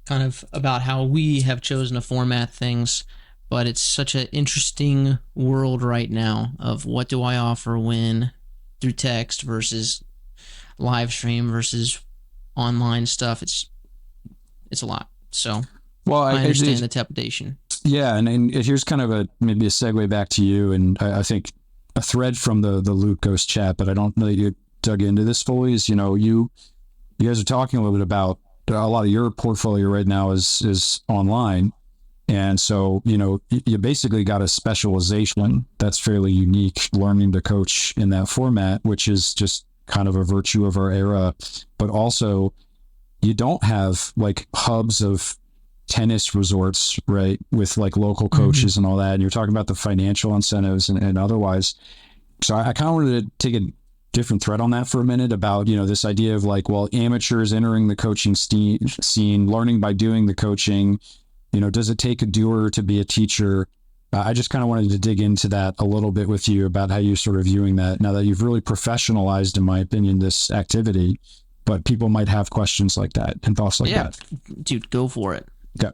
kind of about how we have chosen to format things, but it's such an interesting world right now of what do I offer when through text versus live stream versus online stuff. It's a lot. So I understand the trepidation. Yeah, and here's kind of maybe a segue back to you, and I think a thread from the Luke Ghost chat, but I don't know that you dug into this fully, is, you guys are talking a little bit about a lot of your portfolio right now is online. And so, you basically got a specialization that's fairly unique, learning to coach in that format, which is just kind of a virtue of our era. But also, you don't have hubs of tennis resorts, right, with local coaches and all that. And you're talking about the financial incentives and otherwise. So I kind of wanted to take a different thread on that for a minute about, this idea of amateurs entering the coaching scene, learning by doing the coaching. Does it take a doer to be a teacher? I just kind of wanted to dig into that a little bit with you about how you're sort of viewing that now that you've really professionalized, in my opinion, this activity, but people might have questions like that and thoughts like that. Dude, go for it. Okay.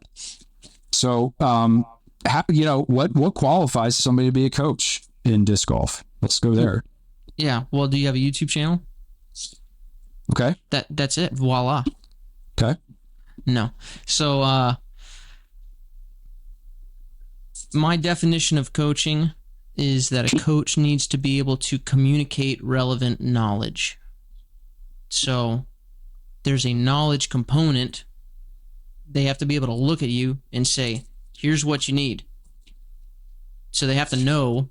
So, what qualifies somebody to be a coach in disc golf? Let's go there. Yeah. Well, do you have a YouTube channel? Okay. That's it. Voila. Okay. No. So, my definition of coaching is that a coach needs to be able to communicate relevant knowledge. So there's a knowledge component. They have to be able to look at you and say, here's what you need. So they have to know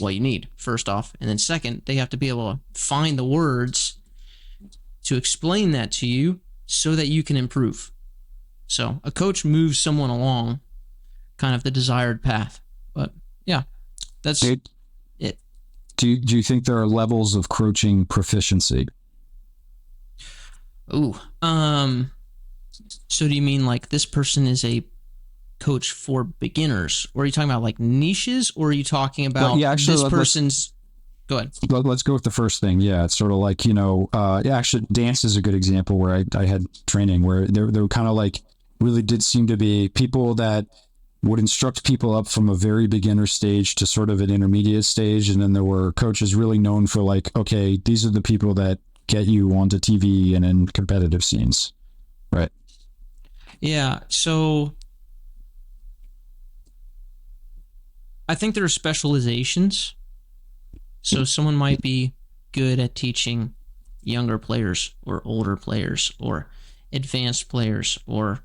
what you need, first off. And then second, they have to be able to find the words to explain that to you so that you can improve. So a coach moves someone along kind of the desired path. But yeah, that's it. Do you think there are levels of coaching proficiency? Ooh. So do you mean this person is a coach for beginners? Or are you talking about niches? Or are you talking about this person's... Go ahead. Let's go with the first thing. Yeah, it's sort of actually dance is a good example where I had training where they were kind of really did seem to be people that would instruct people up from a very beginner stage to sort of an intermediate stage. And then there were coaches really known for okay, these are the people that get you onto TV and in competitive scenes. Right. Yeah. So I think there are specializations. So someone might be good at teaching younger players or older players or advanced players or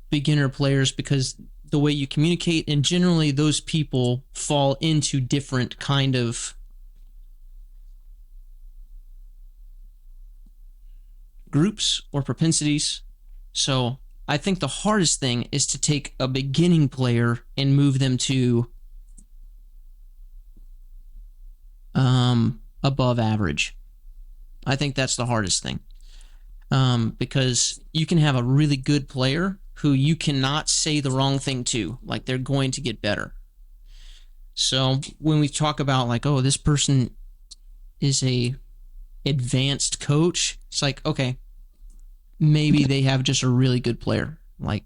beginner players, because the way you communicate, and generally those people fall into different kind of groups or propensities. So I think the hardest thing is to take a beginning player and move them to above average. I think that's the hardest thing, because you can have a really good player who you cannot say the wrong thing to, like they're going to get better. So when we talk about like, oh, this person is a advanced coach, it's like, okay, maybe they have just a really good player. Like,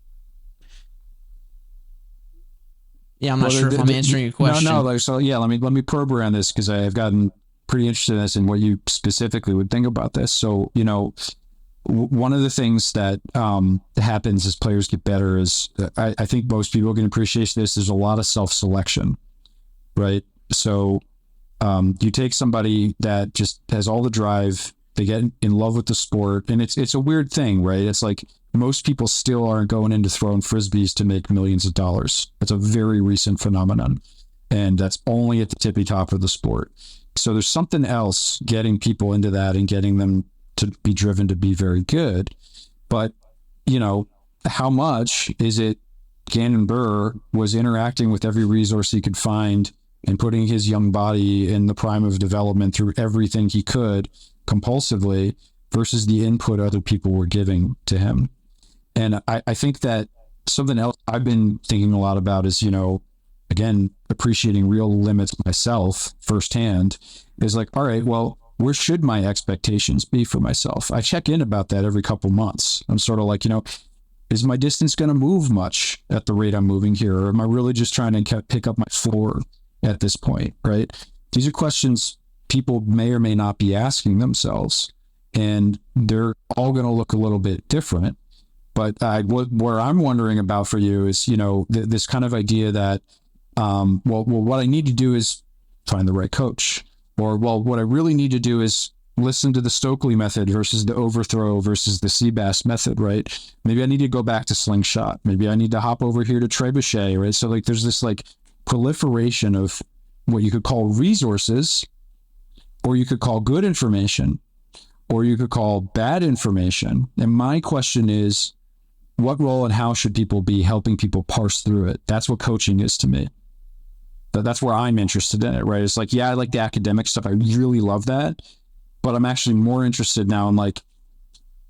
yeah, I'm not sure if I'm answering your question. No. Like, so yeah, let me probe around this, because I've gotten pretty interested in this and what you specifically would think about this. So, one of the things that happens as players get better is, I think most people can appreciate this. There's a lot of self-selection, right? So you take somebody that just has all the drive, they get in love with the sport, and it's a weird thing, right? It's like most people still aren't going into throwing frisbees to make millions of dollars. It's a very recent phenomenon, and that's only at the tippy top of the sport. So there's something else getting people into that and getting them to be driven to be very good. But, how much is it Gannon Buhr was interacting with every resource he could find and putting his young body in the prime of development through everything he could compulsively versus the input other people were giving to him? And I think that something else I've been thinking a lot about is, again, appreciating real limits myself firsthand, is like, all right, well, where should my expectations be for myself? I check in about that every couple months. I'm sort of like, is my distance going to move much at the rate I'm moving here? Or am I really just trying to pick up my floor at this point, right? These are questions people may or may not be asking themselves, and they're all going to look a little bit different. But where I'm wondering about for you is, this kind of idea that, what I need to do is find the right coach. Or, what I really need to do is listen to the Stokely method versus the overthrow versus the Seabass method, right? Maybe I need to go back to slingshot. Maybe I need to hop over here to trebuchet, right? So like there's this like proliferation of what you could call resources, or you could call good information, or you could call bad information. And my question is, what role and how should people be helping people parse through it? That's what coaching is to me. That's where I'm interested in it, right? It's like, yeah, I like the academic stuff. I really love that. But I'm actually more interested now in like,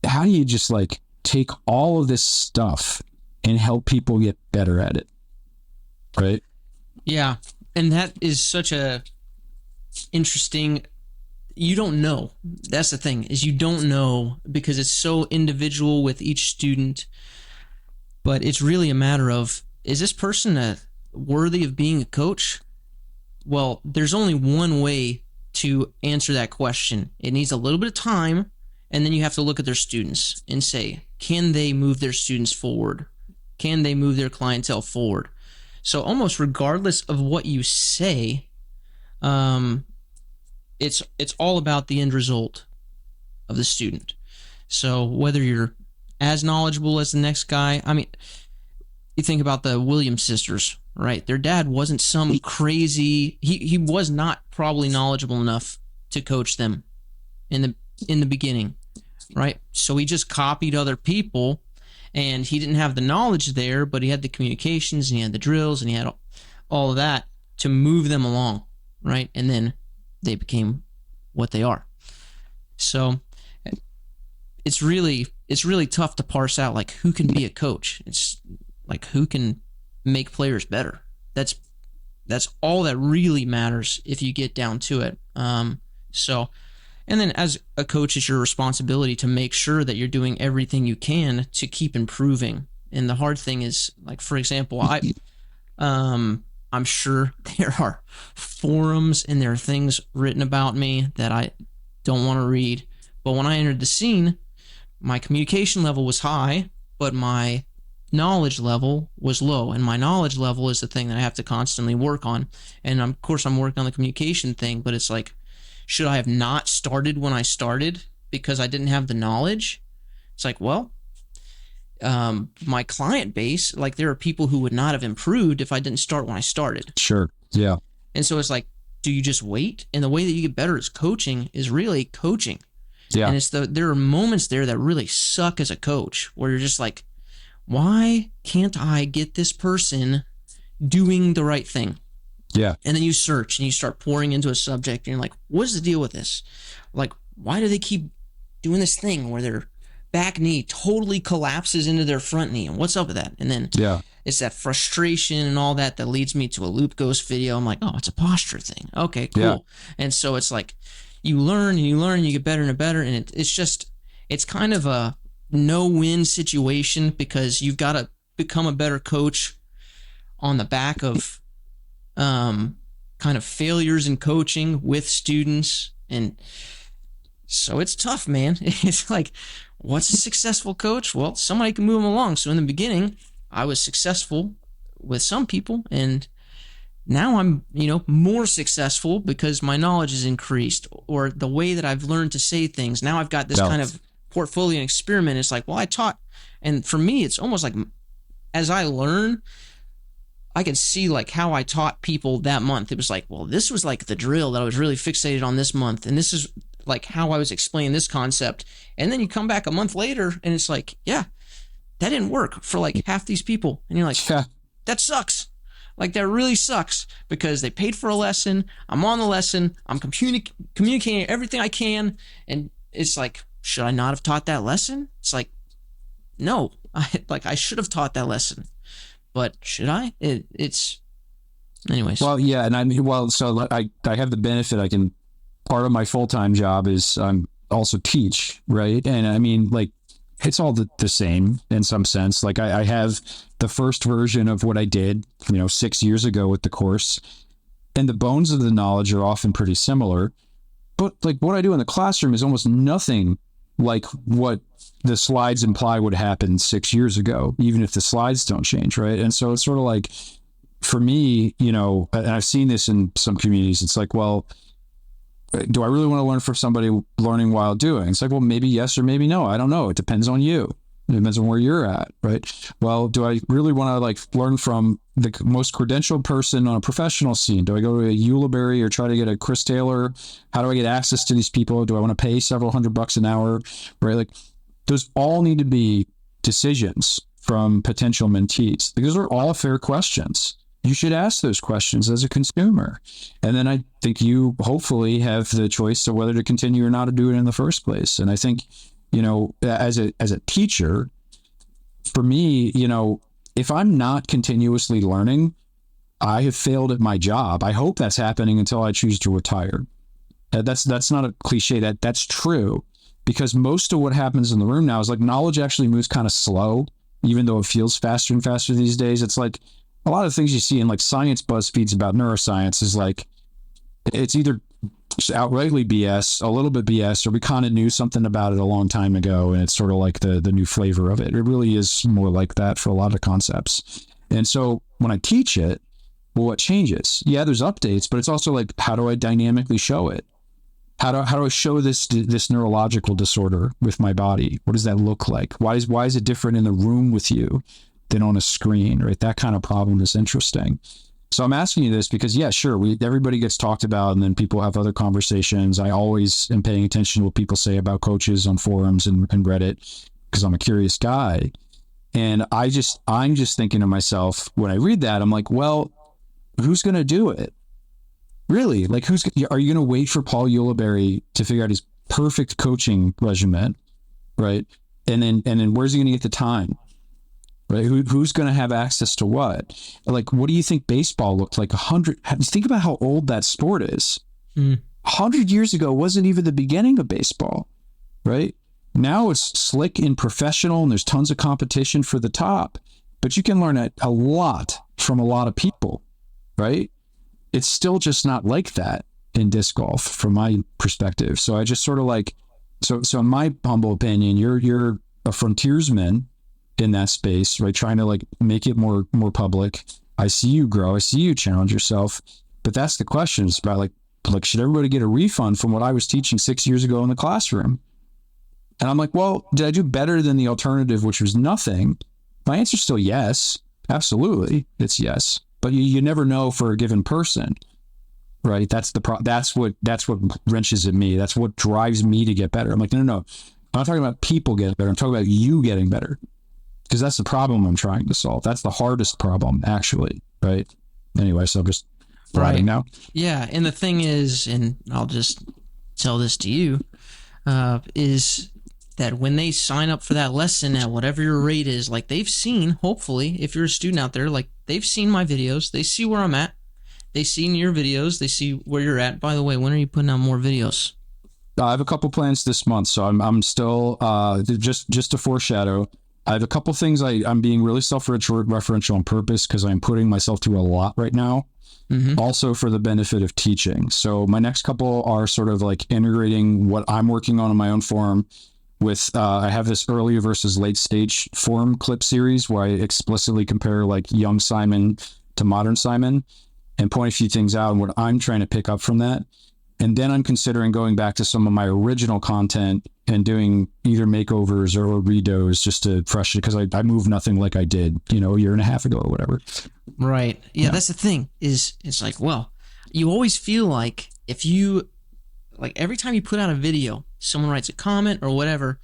how do you just like take all of this stuff and help people get better at it? Right? Yeah. And that is such a interesting, you don't know. That's the thing, is you don't know, because it's so individual with each student. But it's really a matter of, is this person worthy of being a coach? Well, there's only one way to answer that question. It needs a little bit of time, and then you have to look at their students and say, can they move their students forward? Can they move their clientele forward? So almost regardless of what you say, it's all about the end result of the student. So whether you're as knowledgeable as the next guy, I mean, you think about the Williams sisters, right? Their dad wasn't some crazy, he was not probably knowledgeable enough to coach them in the beginning, right? So he just copied other people, and he didn't have the knowledge there, but he had the communications, and he had the drills, and he had all of that to move them along, right? And then they became what they are. So it's really tough to parse out like who can be a coach. It's like who can make players better. That's all that really matters if you get down to it. And then as a coach, it's your responsibility to make sure that you're doing everything you can to keep improving. And the hard thing is, like, for example, I'm sure there are forums and there are things written about me that I don't want to read. But when I entered the scene, my communication level was high, but my knowledge level was low. And my knowledge level is the thing that I have to constantly work on. And of course, I'm working on the communication thing, but it's like, should I have not started when I started? because I didn't have the knowledge. It's like, well, my client base, like there are people who would not have improved if I didn't start when I started. Sure. Yeah. And so it's like, do you just wait? And the way that you get better is coaching is really coaching. Yeah. And there are moments there that really suck as a coach where you're just like, why can't I get this person doing the right thing? Yeah. And then you search and you start pouring into a subject and you're like, what's the deal with this? Like, why do they keep doing this thing where their back knee totally collapses into their front knee? And what's up with that? And then it's that frustration and all that leads me to a Loop Ghost video. I'm like, oh, it's a posture thing. Okay, cool. Yeah. And so it's like you learn and you get better and better. And it's kind of a no-win situation because you've got to become a better coach on the back of kind of failures in coaching with students. And so it's tough, man. It's like, what's a successful coach? Well, somebody can move them along. So in the beginning, I was successful with some people, and now I'm, more successful because my knowledge is increased, or the way that I've learned to say things. Now I've got this kind of portfolio and experiment. It's like, well, I taught, and for me, it's almost like as I learn, I can see like how I taught people that month. It was like, well, this was like the drill that I was really fixated on this month, and this is like how I was explaining this concept. And then you come back a month later and it's like, yeah, that didn't work for like half these people. And you're like, that sucks. Like that really sucks because they paid for a lesson. I'm on the lesson. I'm communicating everything I can. And it's like, should I not have taught that lesson? It's like, no, I should have taught that lesson, but should I? It's anyways. Well, yeah. And so I have the benefit part of my full-time job is also teach, right? And I mean, like, it's all the same in some sense. Like I have the first version of what I did, 6 years ago with the course, and the bones of the knowledge are often pretty similar. But like what I do in the classroom is almost nothing like what the slides imply would happen 6 years ago, even if the slides don't change, right? And so it's sort of like, for me, and I've seen this in some communities, it's like, well, do I really want to learn from somebody learning while doing? It's like, well, maybe yes or maybe no. I don't know. It depends on you. It depends on where you're at, right? Well, do I really want to like learn from the most credentialed person on a professional scene? Do I go to a Ulibarri or try to get a Chris Taylor? How do I get access to these people? Do I want to pay several $100 an hour, right? Like those all need to be decisions from potential mentees. Those are all fair questions. You should ask those questions as a consumer. And then I think you hopefully have the choice of whether to continue or not to do it in the first place. And I think, as a teacher, for me, if I'm not continuously learning, I have failed at my job. I hope that's happening until I choose to retire. That's not a cliche. That's true, because most of what happens in the room now is like knowledge actually moves kind of slow, even though it feels faster and faster these days. It's like, a lot of things you see in like science BuzzFeeds about neuroscience is like, it's either just outrightly BS, a little bit BS, or we kind of knew something about it a long time ago, and it's sort of like the new flavor of it. It really is more like that for a lot of concepts. And so when I teach it, well, what changes? Yeah, there's updates, but it's also like, how do I dynamically show it? How do I show this neurological disorder with my body? What does that look like? Why is it different in the room with you than on a screen, right? That kind of problem is interesting. So I'm asking you this because, yeah, sure, everybody gets talked about, and then people have other conversations. I always am paying attention to what people say about coaches on forums and Reddit because I'm a curious guy. And I'm just thinking to myself, when I read that, I'm like, well, who's going to do it? Really? Like, are you going to wait for Paul Ulibarri to figure out his perfect coaching regimen, right? And then where's he going to get the time? Right? Who's going to have access to what? Like, what do you think baseball looked like 100? Think about how old that sport is. 100 years ago wasn't even the beginning of baseball, right? Now it's slick and professional, and there's tons of competition for the top, but you can learn a lot from a lot of people, right? It's still just not like that in disc golf from my perspective. So I just sort of like, so in my humble opinion, you're a frontiersman in that space, right? Trying to like make it more public. I see you grow. I see you challenge yourself. But that's the question. It's about like, should everybody get a refund from what I was teaching 6 years ago in the classroom? And I'm like, well, did I do better than the alternative, which was nothing? My answer's still yes. Absolutely. It's yes. But you never know for a given person, right? That's what wrenches at me. That's what drives me to get better. I'm like, no. I'm not talking about people getting better. I'm talking about you getting better, because that's the problem I'm trying to solve. That's the hardest problem, actually, right? Anyway, so I'm just writing now. Yeah, and the thing is, and I'll just tell this to you, is that when they sign up for that lesson at whatever your rate is, like they've seen, hopefully, if you're a student out there, like they've seen my videos, they see where I'm at, they see your videos, they see where you're at. By the way, when are you putting out more videos? I have a couple plans this month, so I'm still just to foreshadow. I have a couple things I'm being really self-referential on purpose, because I'm putting myself through a lot right now. Also for the benefit of teaching. So my next couple are sort of like integrating what I'm working on my own forum with, I have this early versus late stage forum clip series where I explicitly compare like young Simon to modern Simon and point a few things out and what I'm trying to pick up from that. And then I'm considering going back to some of my original content and doing either makeovers or redos just to freshen it, because I move nothing like I did, a year and a half ago or whatever. Right. Yeah, that's the thing, is it's like, well, you always feel like if you, like every time you put out a video, someone writes a comment or whatever,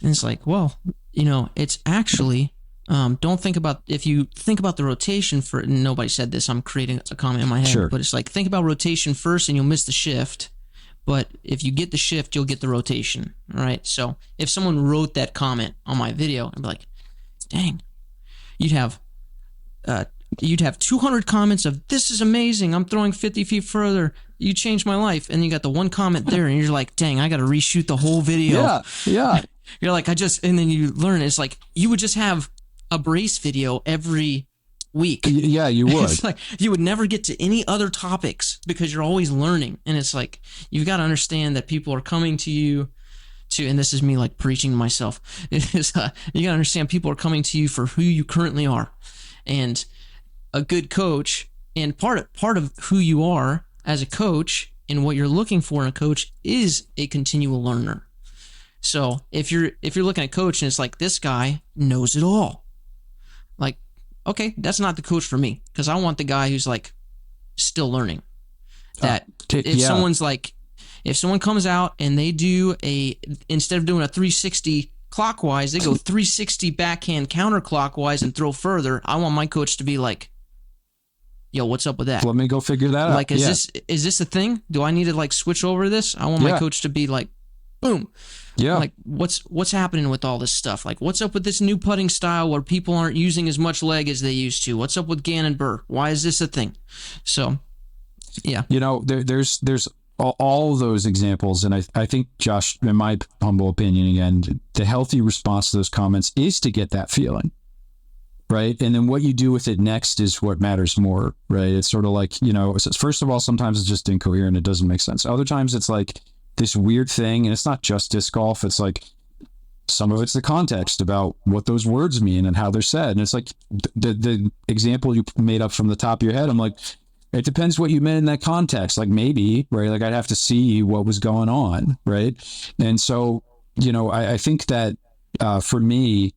and it's like, well, it's actually, don't think about, if you think about the rotation for, and nobody said this, I'm creating a comment in my head, sure. But it's like, think about rotation first and you'll miss the shift. But if you get the shift, you'll get the rotation, right? So if someone wrote that comment on my video, I'd be like, dang, you'd have 200 comments of, this is amazing, I'm throwing 50 feet further, you changed my life. And you got the one comment there and you're like, dang, I got to reshoot the whole video. Yeah. You're like, and then you learn, it's like, you would just have a brace video every week. Yeah, you would. It's like you would never get to any other topics because you're always learning. And it's like, you've got to understand that people are coming to you to, and this is me like preaching to myself, is you got to understand people are coming to you for who you currently are. And a good coach, and part of who you are as a coach and what you're looking for in a coach is a continual learner. So if you're looking at a coach and it's like, this guy knows it all, like, okay, that's not the coach for me, because I want the guy who's like still learning. That if someone comes out and they do instead of doing a 360 clockwise, they go 360 backhand counterclockwise and throw further. I want my coach to be like, yo, what's up with that? Let me go figure that out. Like, is this a thing? Do I need to like switch over this? I want my coach to be like, boom. Yeah. Like, what's happening with all this stuff? Like, what's up with this new putting style where people aren't using as much leg as they used to? What's up with Gannon Burr? Why is this a thing? So, yeah. There's all those examples. And I think, Josh, in my humble opinion, again, the healthy response to those comments is to get that feeling, right? And then what you do with it next is what matters more, right? It's sort of like, first of all, sometimes it's just incoherent. It doesn't make sense. Other times it's like this weird thing, and it's not just disc golf. It's like some of it's the context about what those words mean and how they're said. And it's like the example you made up from the top of your head. I'm like, it depends what you meant in that context. Like maybe, right? Like I'd have to see what was going on, right? And so, I think that for me,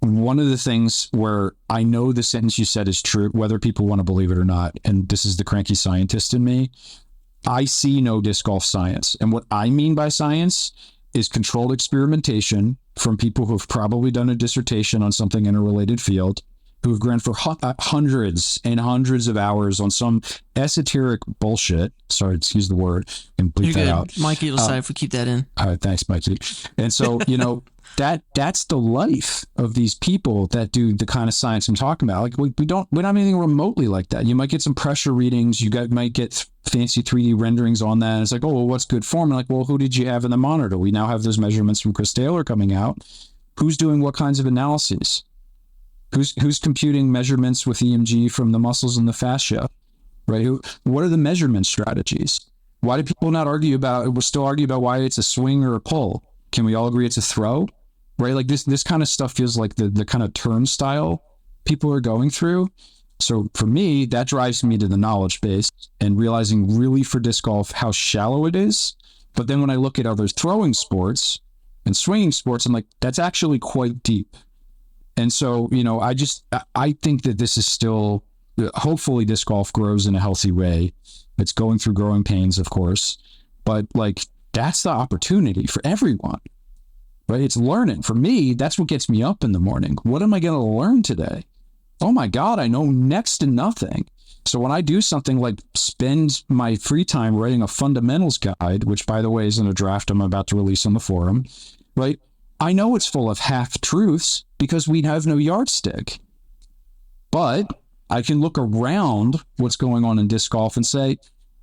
one of the things where I know the sentence you said is true, whether people want to believe it or not, and this is the cranky scientist in me, I see no disc golf science. And what I mean by science is controlled experimentation from people who have probably done a dissertation on something in a related field, who have gone for hundreds and hundreds of hours on some esoteric bullshit. Sorry, excuse the word, and bleep that out. Mikey will decide if we keep that in. All right, thanks, Mikey. And so, that's the life of these people that do the kind of science I'm talking about. Like we don't have anything remotely like that. You might get some pressure readings. Might get fancy 3D renderings on that. And it's like, oh, well, what's good form? Like, well, who did you have in the monitor? We now have those measurements from Chris Taylor coming out. Who's doing what kinds of analyses? Who's computing measurements with EMG from the muscles and the fascia, right? What are the measurement strategies? Why do people not still argue about why it's a swing or a pull? Can we all agree it's a throw, right? Like this kind of stuff feels like the kind of turnstile people are going through. So for me, that drives me to the knowledge base and realizing really for disc golf how shallow it is. But then when I look at other throwing sports, and swinging sports. I'm like, that's actually quite deep. And so, I think that this is still, hopefully disc golf grows in a healthy way. It's going through growing pains, of course, but like, that's the opportunity for everyone, right? It's learning. For me, that's what gets me up in the morning. What am I going to learn today? Oh my God, I know next to nothing. So when I do something like spend my free time writing a fundamentals guide, which by the way is in a draft I'm about to release on the forum, right? I know it's full of half truths because we have no yardstick. But I can look around what's going on in disc golf and say,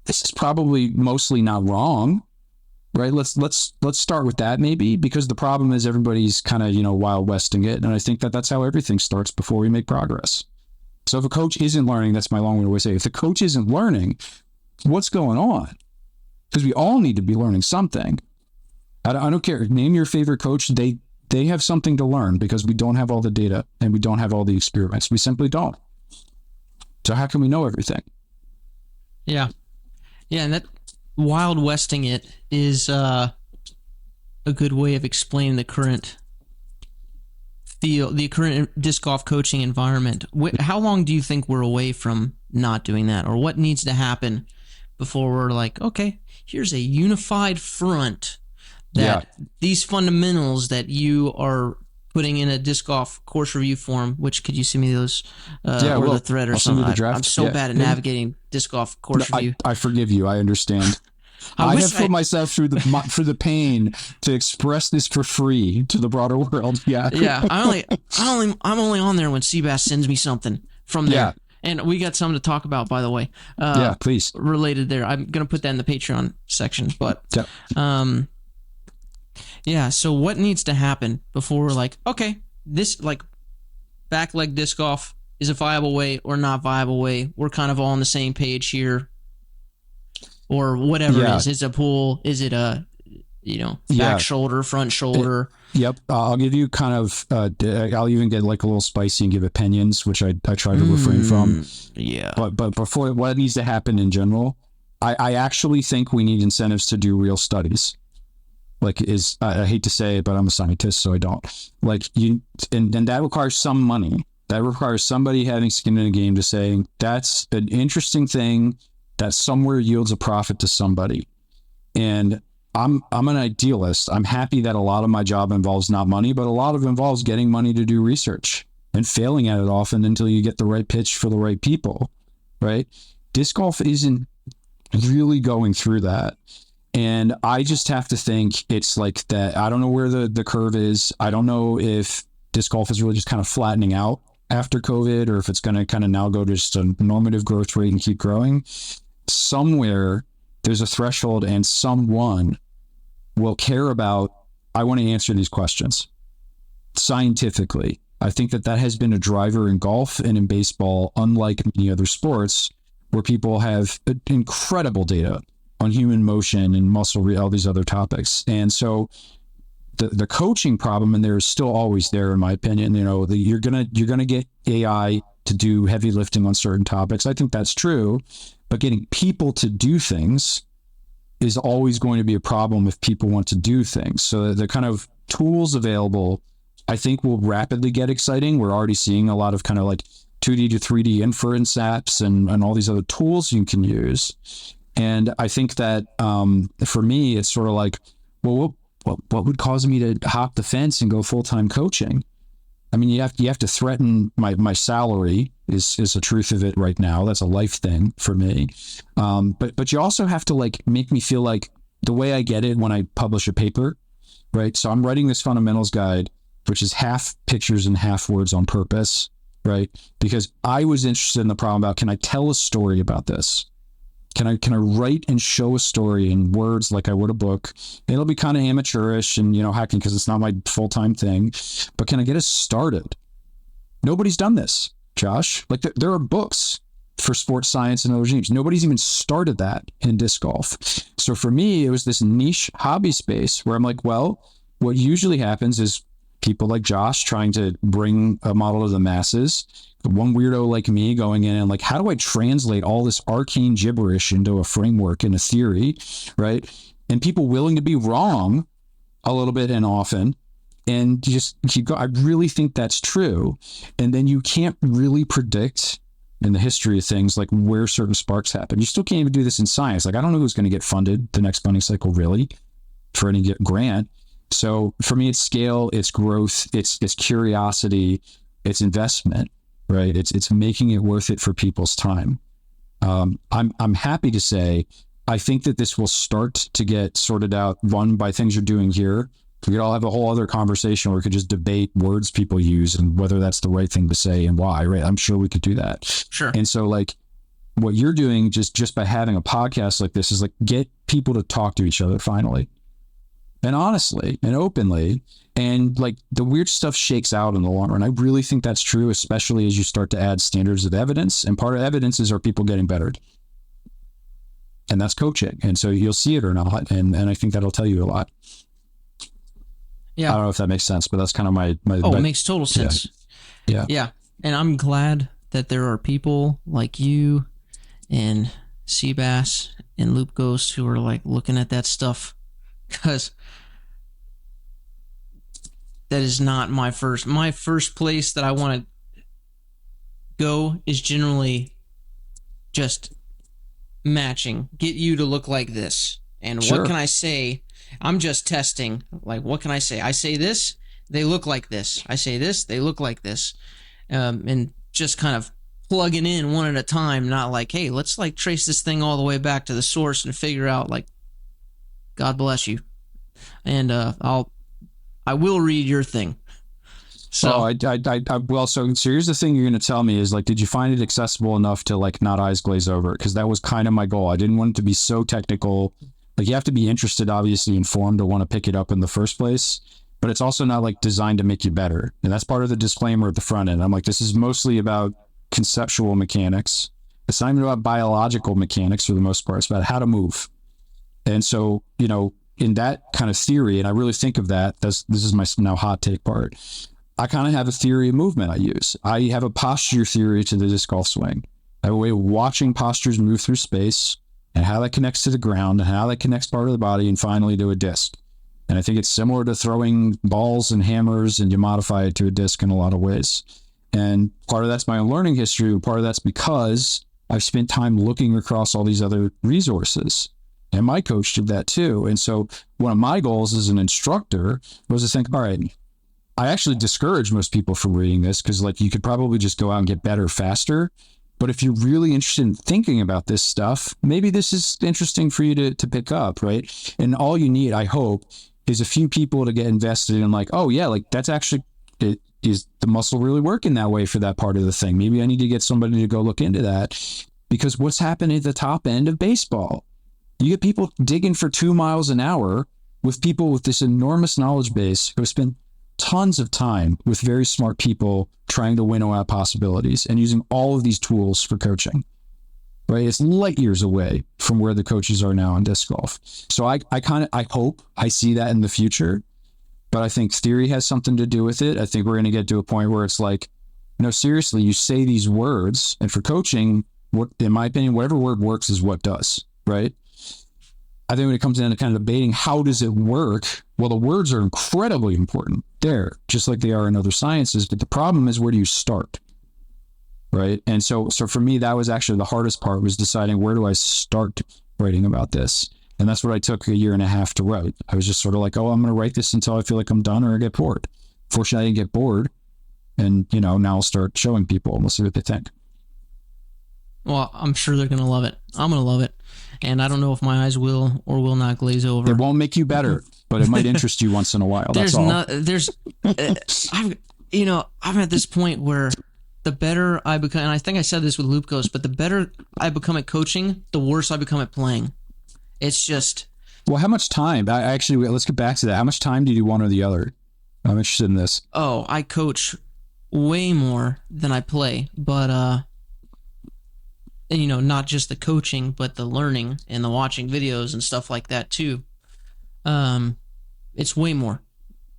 this is probably mostly not wrong, right? Let's start with that maybe, because the problem is everybody's kind of, Wild Westing it. And I think that that's how everything starts before we make progress. So if a coach isn't learning, that's my long way to say, if the coach isn't learning, what's going on? Because we all need to be learning something. I don't care. Name your favorite coach. They have something to learn because we don't have all the data and we don't have all the experiments. We simply don't. So how can we know everything? Yeah. Yeah, and that Wild Westing it is a good way of explaining the current disc golf coaching environment. How long do you think we're away from not doing that? Or what needs to happen before we're like, okay, here's a unified front that these fundamentals that you are putting in a disc golf course review form, which could you send me those the thread or something? I'm so bad at navigating disc golf course review. I forgive you. I understand. I have put myself through the pain to express this for free to the broader world. Yeah. Yeah. I'm only on there when Seabass sends me something from there. Yeah. And we got something to talk about, by the way. Yeah, please. Related there. I'm going to put that in the Patreon section, but, yeah. So what needs to happen before we're like, okay, this like back leg disc golf is a viable way or not viable way. We're kind of all on the same page here. Or whatever it is. Is it a pull? Is it a, back shoulder, front shoulder? Yep. I'll give you kind of, I'll even get like a little spicy and give opinions, which I try to refrain from. Yeah. But before, what needs to happen in general, I actually think we need incentives to do real studies. Like I hate to say it, but I'm a scientist, so I don't. Like and that requires some money. That requires somebody having skin in the game to say, that's an interesting thing that somewhere yields a profit to somebody. And I'm an idealist. I'm happy that a lot of my job involves not money, but a lot of it involves getting money to do research and failing at it often until you get the right pitch for the right people, right? Disc golf isn't really going through that. And I just have to think it's like that. I don't know where the curve is. I don't know if disc golf is really just kind of flattening out after COVID, or if it's going to kind of now go to just a normative growth rate and keep growing. Somewhere there's a threshold and someone will care about, I want to answer these questions scientifically. I think that has been a driver in golf and in baseball, unlike many other sports, where people have incredible data on human motion and muscle, all these other topics. And so the coaching problem, and there is still always there, in my opinion, you're gonna get AI to do heavy lifting on certain topics. I think that's true, but getting people to do things is always going to be a problem if people want to do things. So the kind of tools available, I think, will rapidly get exciting. We're already seeing a lot of kind of like 2D to 3D inference apps and all these other tools you can use. And I think that for me, it's sort of like, well, what would cause me to hop the fence and go full-time coaching? I mean, you have to threaten my salary is the truth of it right now. That's a life thing for me. But you also have to like make me feel like the way I get it when I publish a paper, right? So I'm writing this fundamentals guide, which is half pictures and half words on purpose, right? Because I was interested in the problem about, can I tell a story about this? Can I write and show a story in words like I would a book? It'll be kind of amateurish and, hacking because it's not my full-time thing, but can I get us started? Nobody's done this, Josh. Like there are books for sports science and other things. Nobody's even started that in disc golf. So for me, it was this niche hobby space where I'm like, well, what usually happens is people like Josh trying to bring a model to the masses, one weirdo like me going in and like, how do I translate all this arcane gibberish into a framework and a theory, right? And people willing to be wrong a little bit and often, and you just keep going. I really think that's true. And then you can't really predict in the history of things like where certain sparks happen. You still can't even do this in science. Like, I don't know who's going to get funded the next funding cycle really for any grant. So for me, it's scale, it's growth, it's curiosity, it's investment, right? It's making it worth it for people's time. I'm happy to say, I think that this will start to get sorted out, one, by things you're doing here. We could all have a whole other conversation where we could just debate words people use and whether that's the right thing to say and why, right? I'm sure we could do that. Sure. And so like what you're doing just by having a podcast like this is like get people to talk to each other finally. And honestly and openly, and like the weird stuff shakes out in the long run. I really think that's true, especially as you start to add standards of evidence. And part of evidence is, are people getting better? And that's coaching. And so you'll see it or not. And I think that'll tell you a lot. Yeah. I don't know if that makes sense, but that's kind of my it makes total sense. Yeah. And I'm glad that there are people like you and Seabass and Loop Ghost who are like looking at that stuff, because that is not my first place that I want to go is generally just matching, get you to look like this. And Sure. What can I say? I'm just testing. Like, what can I say? I say this, they look like this. I say this, they look like this. And just kind of plugging in one at a time, not like, hey, let's like trace this thing all the way back to the source and figure out like, God bless you. And I will read your thing. So so here's the thing you're going to tell me is like, did you find it accessible enough to like not eyes glaze over? Because that was kind of my goal. I didn't want it to be so technical. Like, you have to be interested, obviously informed, to want to pick it up in the first place, but it's also not like designed to make you better. And that's part of the disclaimer at the front end. I'm like, this is mostly about conceptual mechanics. It's not even about biological mechanics for the most part. It's about how to move. And so, you know, in that kind of theory, and I really think of that, this is my now hot take part. I kind of have a theory of movement I use. I have a posture theory to the disc golf swing. I have a way of watching postures move through space and how that connects to the ground and how that connects part of the body and finally to a disc. And I think it's similar to throwing balls and hammers, and you modify it to a disc in a lot of ways. And part of that's my own learning history, and part of that's because I've spent time looking across all these other resources. And my coach did that too. And so one of my goals as an instructor was to think, all right, I actually discourage most people from reading this because like you could probably just go out and get better faster. But if you're really interested in thinking about this stuff, maybe this is interesting for you to pick up, right? And all you need, I hope, is a few people to get invested in like, oh yeah, like that's actually, is the muscle really working that way for that part of the thing? Maybe I need to get somebody to go look into that, because what's happening at the top end of baseball? You get people digging for 2 miles an hour with people with this enormous knowledge base who have spent tons of time with very smart people trying to winnow out possibilities and using all of these tools for coaching, right? It's light years away from where the coaches are now in disc golf. So I hope I see that in the future, but I think theory has something to do with it. I think we're going to get to a point where it's like, no, seriously, you say these words, and for coaching, what, in my opinion, whatever word works is what does, right? I think when it comes down to kind of debating how does it work, well, the words are incredibly important there, just like they are in other sciences. But the problem is, where do you start, right? And so for me, that was actually the hardest part, was deciding where do I start writing about this. And that's what I took 1.5 years to write. I was just sort of like, oh, I'm going to write this until I feel like I'm done or I get bored. Fortunately, I didn't get bored. And, you know, now I'll start showing people and we'll see what they think. Well, I'm sure they're going to love it. I'm going to love it. And I don't know if my eyes will or will not glaze over. It won't make you better, but it might interest you once in a while. That's all. I'm at this point where the better I become, and I think I said this with Loop Ghost, but the better I become at coaching, the worse I become at playing. It's just... Well, how much time? Actually, let's get back to that. How much time do you do one or the other? I'm interested in this. Oh, I coach way more than I play, but... you know, not just the coaching, but the learning and the watching videos and stuff like that too. It's way more,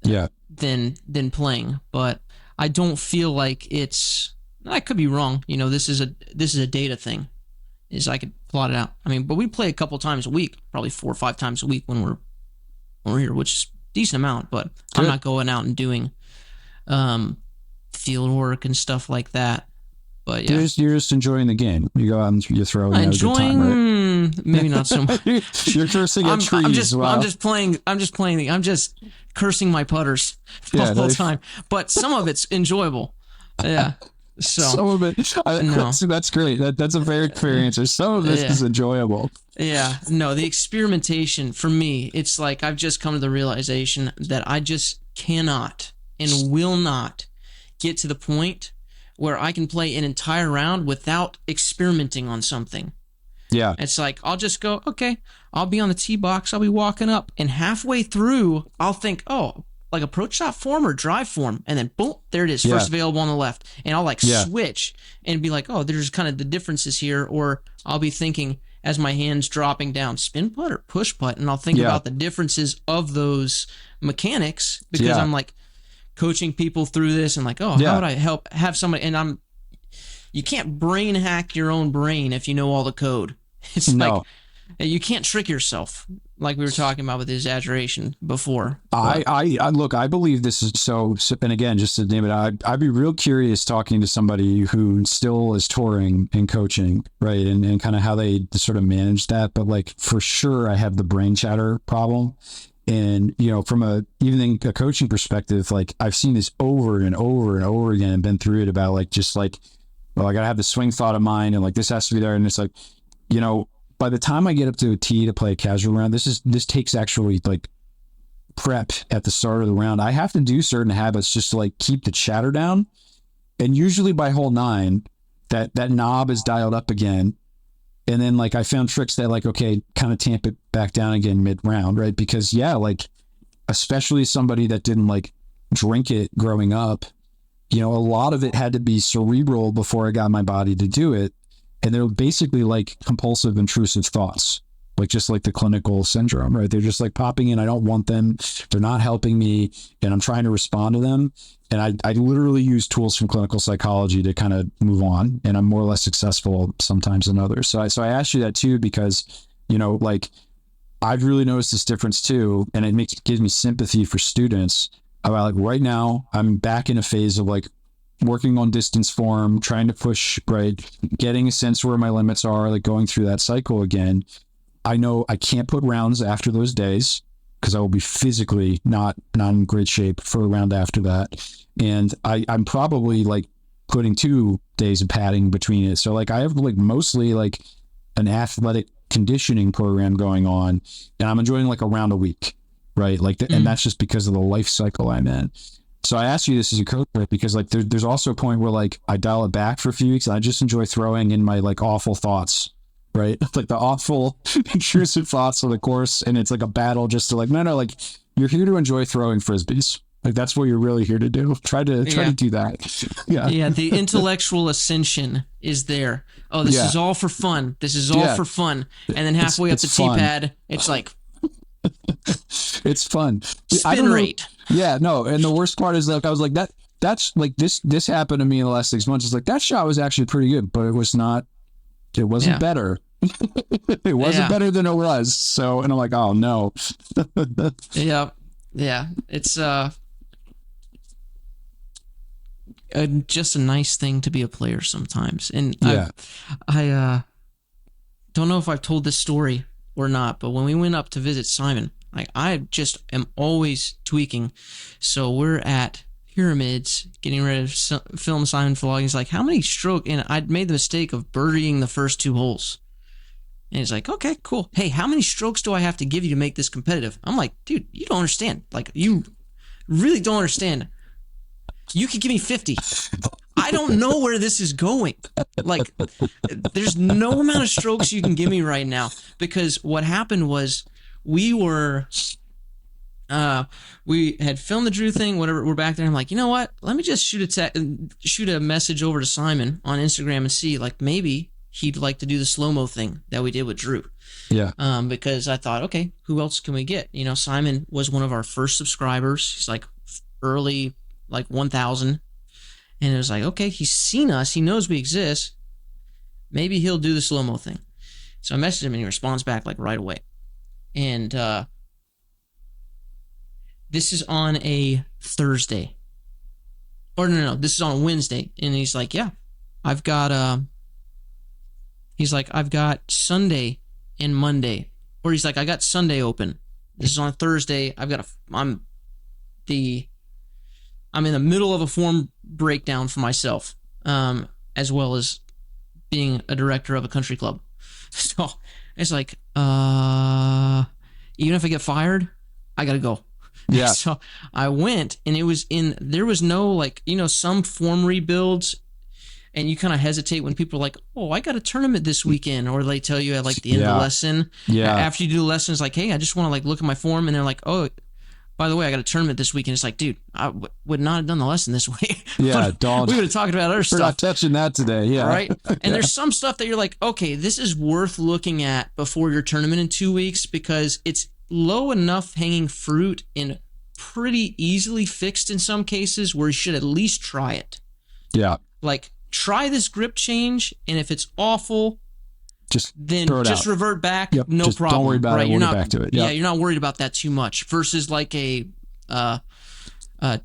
than playing. But I don't feel like it's. I could be wrong. You know, this is a data thing. Is I could plot it out. I mean, but we play a couple times a week, probably 4 or 5 times a week when we're here, which is decent amount, but Good. I'm not going out and doing field work and stuff like that. But yeah, You're just enjoying the game. You go out and you throw and you have a good time, right? Maybe not so much. You're cursing at trees. I'm just cursing my putters the whole time. But some of it's enjoyable. Yeah. So some of it, that's great. That's a very fair answer. Some of this is enjoyable. Yeah. No, the experimentation for me, it's like I've just come to the realization that I just cannot and will not get to the point where I can play an entire round without experimenting on something. Yeah. It's like, I'll just go, okay, I'll be on the tee box, I'll be walking up, and halfway through, I'll think, oh, like approach shot form or drive form, and then boom, there it is, first available on the left. And I'll switch and be like, oh, there's kind of the differences here, or I'll be thinking as my hand's dropping down, spin putt or push putt, and I'll think about the differences of those mechanics because I'm like, coaching people through this and like, oh, how would I have somebody? And you can't brain hack your own brain if you know all the code. It's like you can't trick yourself, like we were talking about with the exaggeration before. I look, I believe this is so. And again, just to name it, I'd be real curious talking to somebody who still is touring and coaching, right, and kind of how they sort of manage that. But like for sure, I have the brain chatter problem. And, you know, from even a coaching perspective, like I've seen this over and over and over again and been through it about like, just like, well, I got to have the swing thought of mine and like, this has to be there. And it's like, you know, by the time I get up to a tee to play a casual round, this takes actually like prep at the start of the round. I have to do certain habits just to like keep the chatter down. And usually by hole 9, that knob is dialed up again. And then like I found tricks that like, okay, kind of tamp it back down again mid-round, right? Because like especially somebody that didn't like drink it growing up, you know, a lot of it had to be cerebral before I got my body to do it. And they're basically like compulsive intrusive thoughts, like just like the clinical syndrome, right? They're just like popping in. I don't want them. They're not helping me. And I'm trying to respond to them. And I literally use tools from clinical psychology to kind of move on. And I'm more or less successful sometimes than others. So I asked you that too, because, you know, like I've really noticed this difference too. And it gives me sympathy for students about like right now I'm back in a phase of like working on distance form, trying to push, right, getting a sense where my limits are, like going through that cycle again. I know I can't put rounds after those days because I will be physically not in great shape for a round after that. And I'm probably like putting 2 days of padding between it. So like I have like mostly like an athletic conditioning program going on, and I'm enjoying like a round a week, right? Like, and that's just because of the life cycle I'm in. So I asked you this as a coach, right? Because like there's also a point where like I dial it back for a few weeks and I just enjoy throwing in my like awful thoughts, right? Like the awful intrusive thoughts of the course. And it's like a battle just to like, no, like you're here to enjoy throwing Frisbees. Like that's what you're really here to do. Try to do that. Yeah. The intellectual ascension is there. Oh, this is all for fun. This is all for fun. And then halfway up the tee pad, it's like, it's fun. Spin rate. Yeah, no. And the worst part is like, I was like, that's like this happened to me in the last 6 months. It's like that shot was actually pretty good, but it wasn't better. It wasn't better than it was. So, and I'm like, oh no. Yeah. It's just a nice thing to be a player sometimes. And I don't know if I've told this story or not, but when we went up to visit Simon, I just am always tweaking. So we're at Pyramids getting ready to film Simon vlog. He's like, how many strokes? And I'd made the mistake of birdieing the first 2 holes. And he's like, okay, cool. Hey, how many strokes do I have to give you to make this competitive? I'm like, dude, you don't understand. Like, you really don't understand. You could give me 50. I don't know where this is going. Like, there's no amount of strokes you can give me right now, because what happened was we had filmed the Drew thing, whatever. We're back there. I'm like, you know what? Let me just shoot a message over to Simon on Instagram and see, like, maybe he'd like to do the slow-mo thing that we did with Drew. Yeah. Because I thought, okay, who else can we get? You know, Simon was one of our first subscribers. He's like early, like 1,000. And it was like, okay, he's seen us. He knows we exist. Maybe he'll do the slow-mo thing. So I messaged him and he responds back like right away. And this is on a Thursday. Or no, this is on a Wednesday. And he's like, yeah, I've got Sunday and Monday. Or he's like, I got Sunday open. This is on a Thursday. I'm in the middle of a form breakdown for myself, as well as being a director of a country club. So it's like, even if I get fired, I gotta go. Yeah. So I went, and there was no, some form rebuilds, and you kind of hesitate when people are like, oh, I got a tournament this weekend, or they tell you at the end of the lesson. Yeah. After you do the lesson, it's like, hey, I just want to look at my form, and they're like, oh, by the way, I got a tournament this weekend. It's like, dude, I would not have done the lesson this way. Yeah, don't. We would have talked about other We're stuff. not touching that today. Yeah. Right? And there's some stuff that you're like, okay, this is worth looking at before your tournament in 2 weeks, because it's low enough hanging fruit and pretty easily fixed in some cases where you should at least try it. Yeah. Try this grip change, and if it's awful, then just revert back. Yep. No just problem. Don't worry about it. You're We'll not get back to it. Yeah, you're not worried about that too much. Versus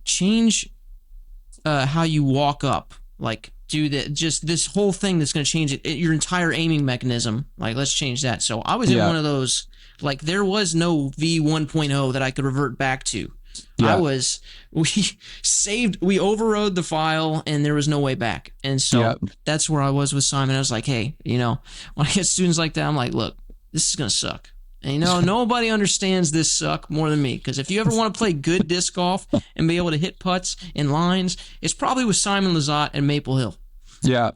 change how you walk up. Do that. Just this whole thing that's going to change your entire aiming mechanism. Let's change that. So I was in one of those. There was no V1.0 that I could revert back to. Yeah. We overrode the file, and there was no way back. And so that's where I was with Simon. I was like, hey, when I get students like that, I'm like, look, this is going to suck. And nobody understands this suck more than me, because if you ever want to play good disc golf and be able to hit putts in lines, it's probably with Simon Lizotte and Maple Hill. Yeah.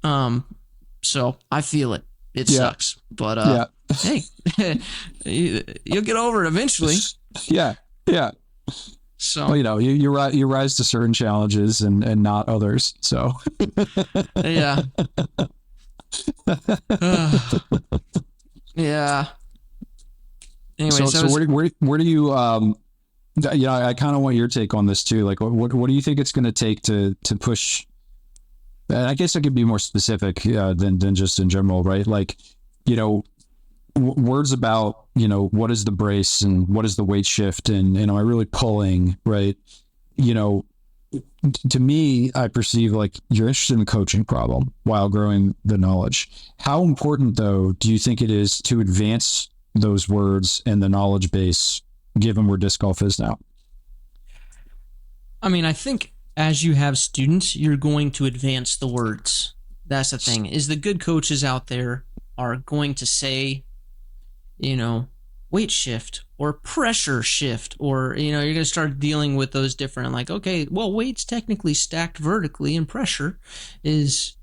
So I feel it. It sucks. But hey, you'll get over it eventually. Yeah. Yeah. So well, you rise to certain challenges and not others. So yeah. Yeah. Anyway, so where do you I kind of want your take on this too. What do you think it's going to take to push? And I guess I could be more specific than just in general, right? Words about what is the brace and what is the weight shift, and am I really pulling, right? To me, I perceive you're interested in the coaching problem while growing the knowledge. How important, though, do you think it is to advance those words and the knowledge base, given where disc golf is now? I mean, I think as you have students, you're going to advance the words. That's the thing, is the good coaches out there are going to say, weight shift or pressure shift, or, you're going to start dealing with those different, okay, well, weight's technically stacked vertically, and pressure is,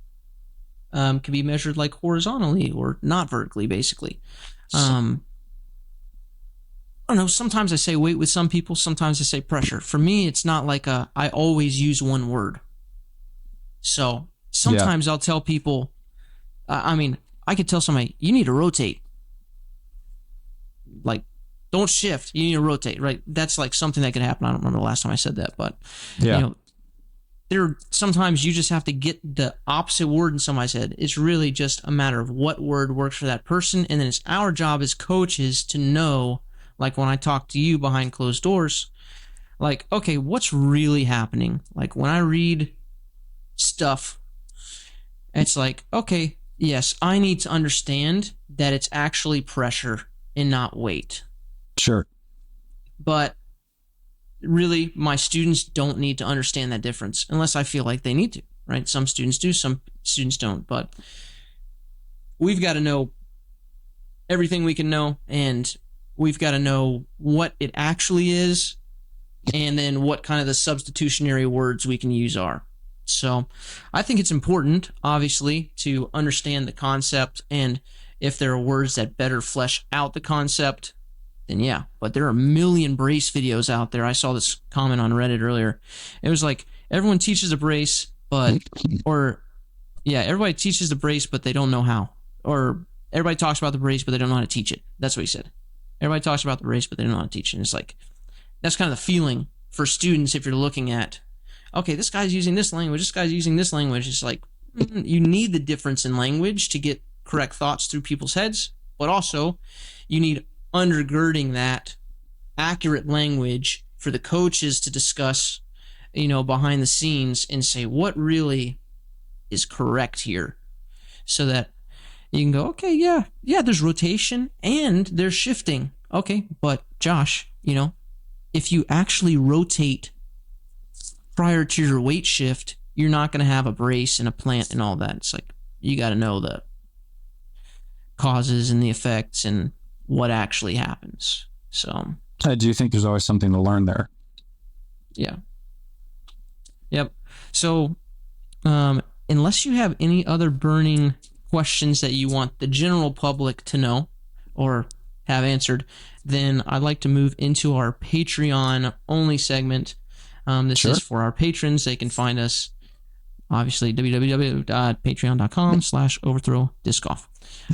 can be measured horizontally or not vertically, basically. I don't know. Sometimes I say weight with some people. Sometimes I say pressure. For me, it's not I always use one word. So sometimes I'll tell people, I could tell somebody, you need to rotate. Don't shift. You need to rotate, right? That's something that could happen. I don't remember the last time I said that, but sometimes you just have to get the opposite word in somebody's head. It's really just a matter of what word works for that person, and then it's our job as coaches to know, when I talk to you behind closed doors, okay, what's really happening? When I read stuff, it's okay, yes, I need to understand that it's actually pressure and not weight. Sure. But really, my students don't need to understand that difference unless I feel like they need to, right? Some students do, some students don't. But we've got to know everything we can know, and we've got to know what it actually is, and then what kind of the substitutionary words we can use are. So I think it's important, obviously, to understand the concept, and if there are words that better flesh out the concept, then yeah. But there are a million brace videos out there. I saw this comment on Reddit earlier. It was everyone teaches a brace, everybody teaches the brace, but they don't know how. Or everybody talks about the brace, but they don't know how to teach it. That's what he said. Everybody talks about the brace, but they don't know how to teach it. And it's that's kind of the feeling for students if you're looking at, okay, this guy's using this language, this guy's using this language. It's you need the difference in language to get correct thoughts through people's heads, but also you need undergirding that accurate language for for the coaches to discuss, behind the scenes and say what really is correct here, so that you can go, okay, yeah, there's rotation and there's shifting. Okay, but Josh, if you actually rotate prior to your weight shift, you're not going to have a brace and a plant and all that. It's like, you got to know the causes and the effects and what actually happens. So I do think there's always something to learn there. Yeah. Yep. So, unless you have any other burning questions that you want the general public to know or have answered, then I'd like to move into our Patreon only segment. This Sure. is for our patrons. They can find us, obviously, www.patreon.com/overthrowdiscgolf.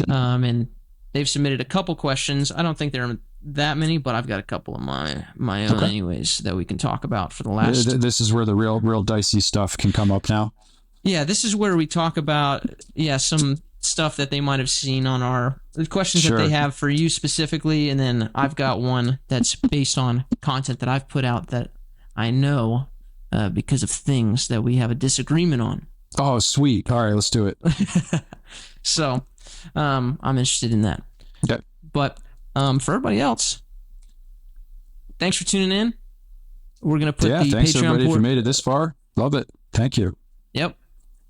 And they've submitted a couple questions. I don't think there are that many, but I've got a couple of my own anyways that we can talk about for the last. This is where the real dicey stuff can come up now. Yeah, this is where we talk about some stuff that they might have seen on our questions that they have for you specifically, and then I've got one that's based on content that I've put out that I know because of things that we have a disagreement on. Oh, sweet. All right, let's do it. So, I'm interested in that. Okay. But for everybody else, thanks for tuning in. We're going to put the thanks Patreon everybody if you made it this far. Love it. Thank you. Yep.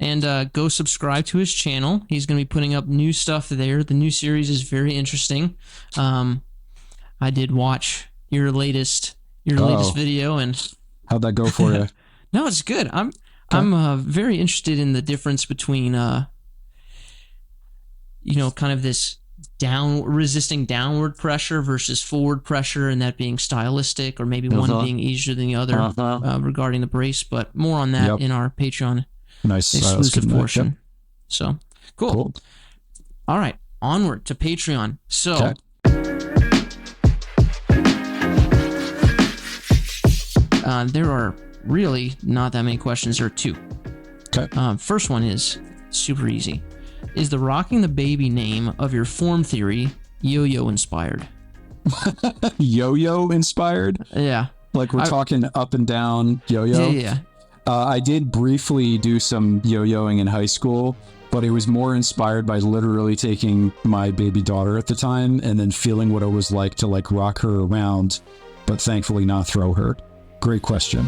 And go subscribe to his channel. He's going to be putting up new stuff there. The new series is very interesting. I did watch your latest video, and how'd that go for you? No, it's good. I'm very interested in the difference between kind of this resisting downward pressure versus forward pressure, and that being stylistic, or maybe one being easier than the other regarding the brace. But more on that in our Patreon exclusive portion. Yep. So cool. All right, onward to Patreon. So there are really not that many questions. There are two. Okay. First one is super easy. Is the Rocking the Baby name of your form theory yo-yo inspired? Yo-yo inspired? Yeah. Like we're talking up and down yo-yo? Yeah. I did briefly do some yo-yoing in high school, but it was more inspired by literally taking my baby daughter at the time and then feeling what it was like to rock her around, but thankfully not throw her. Great question.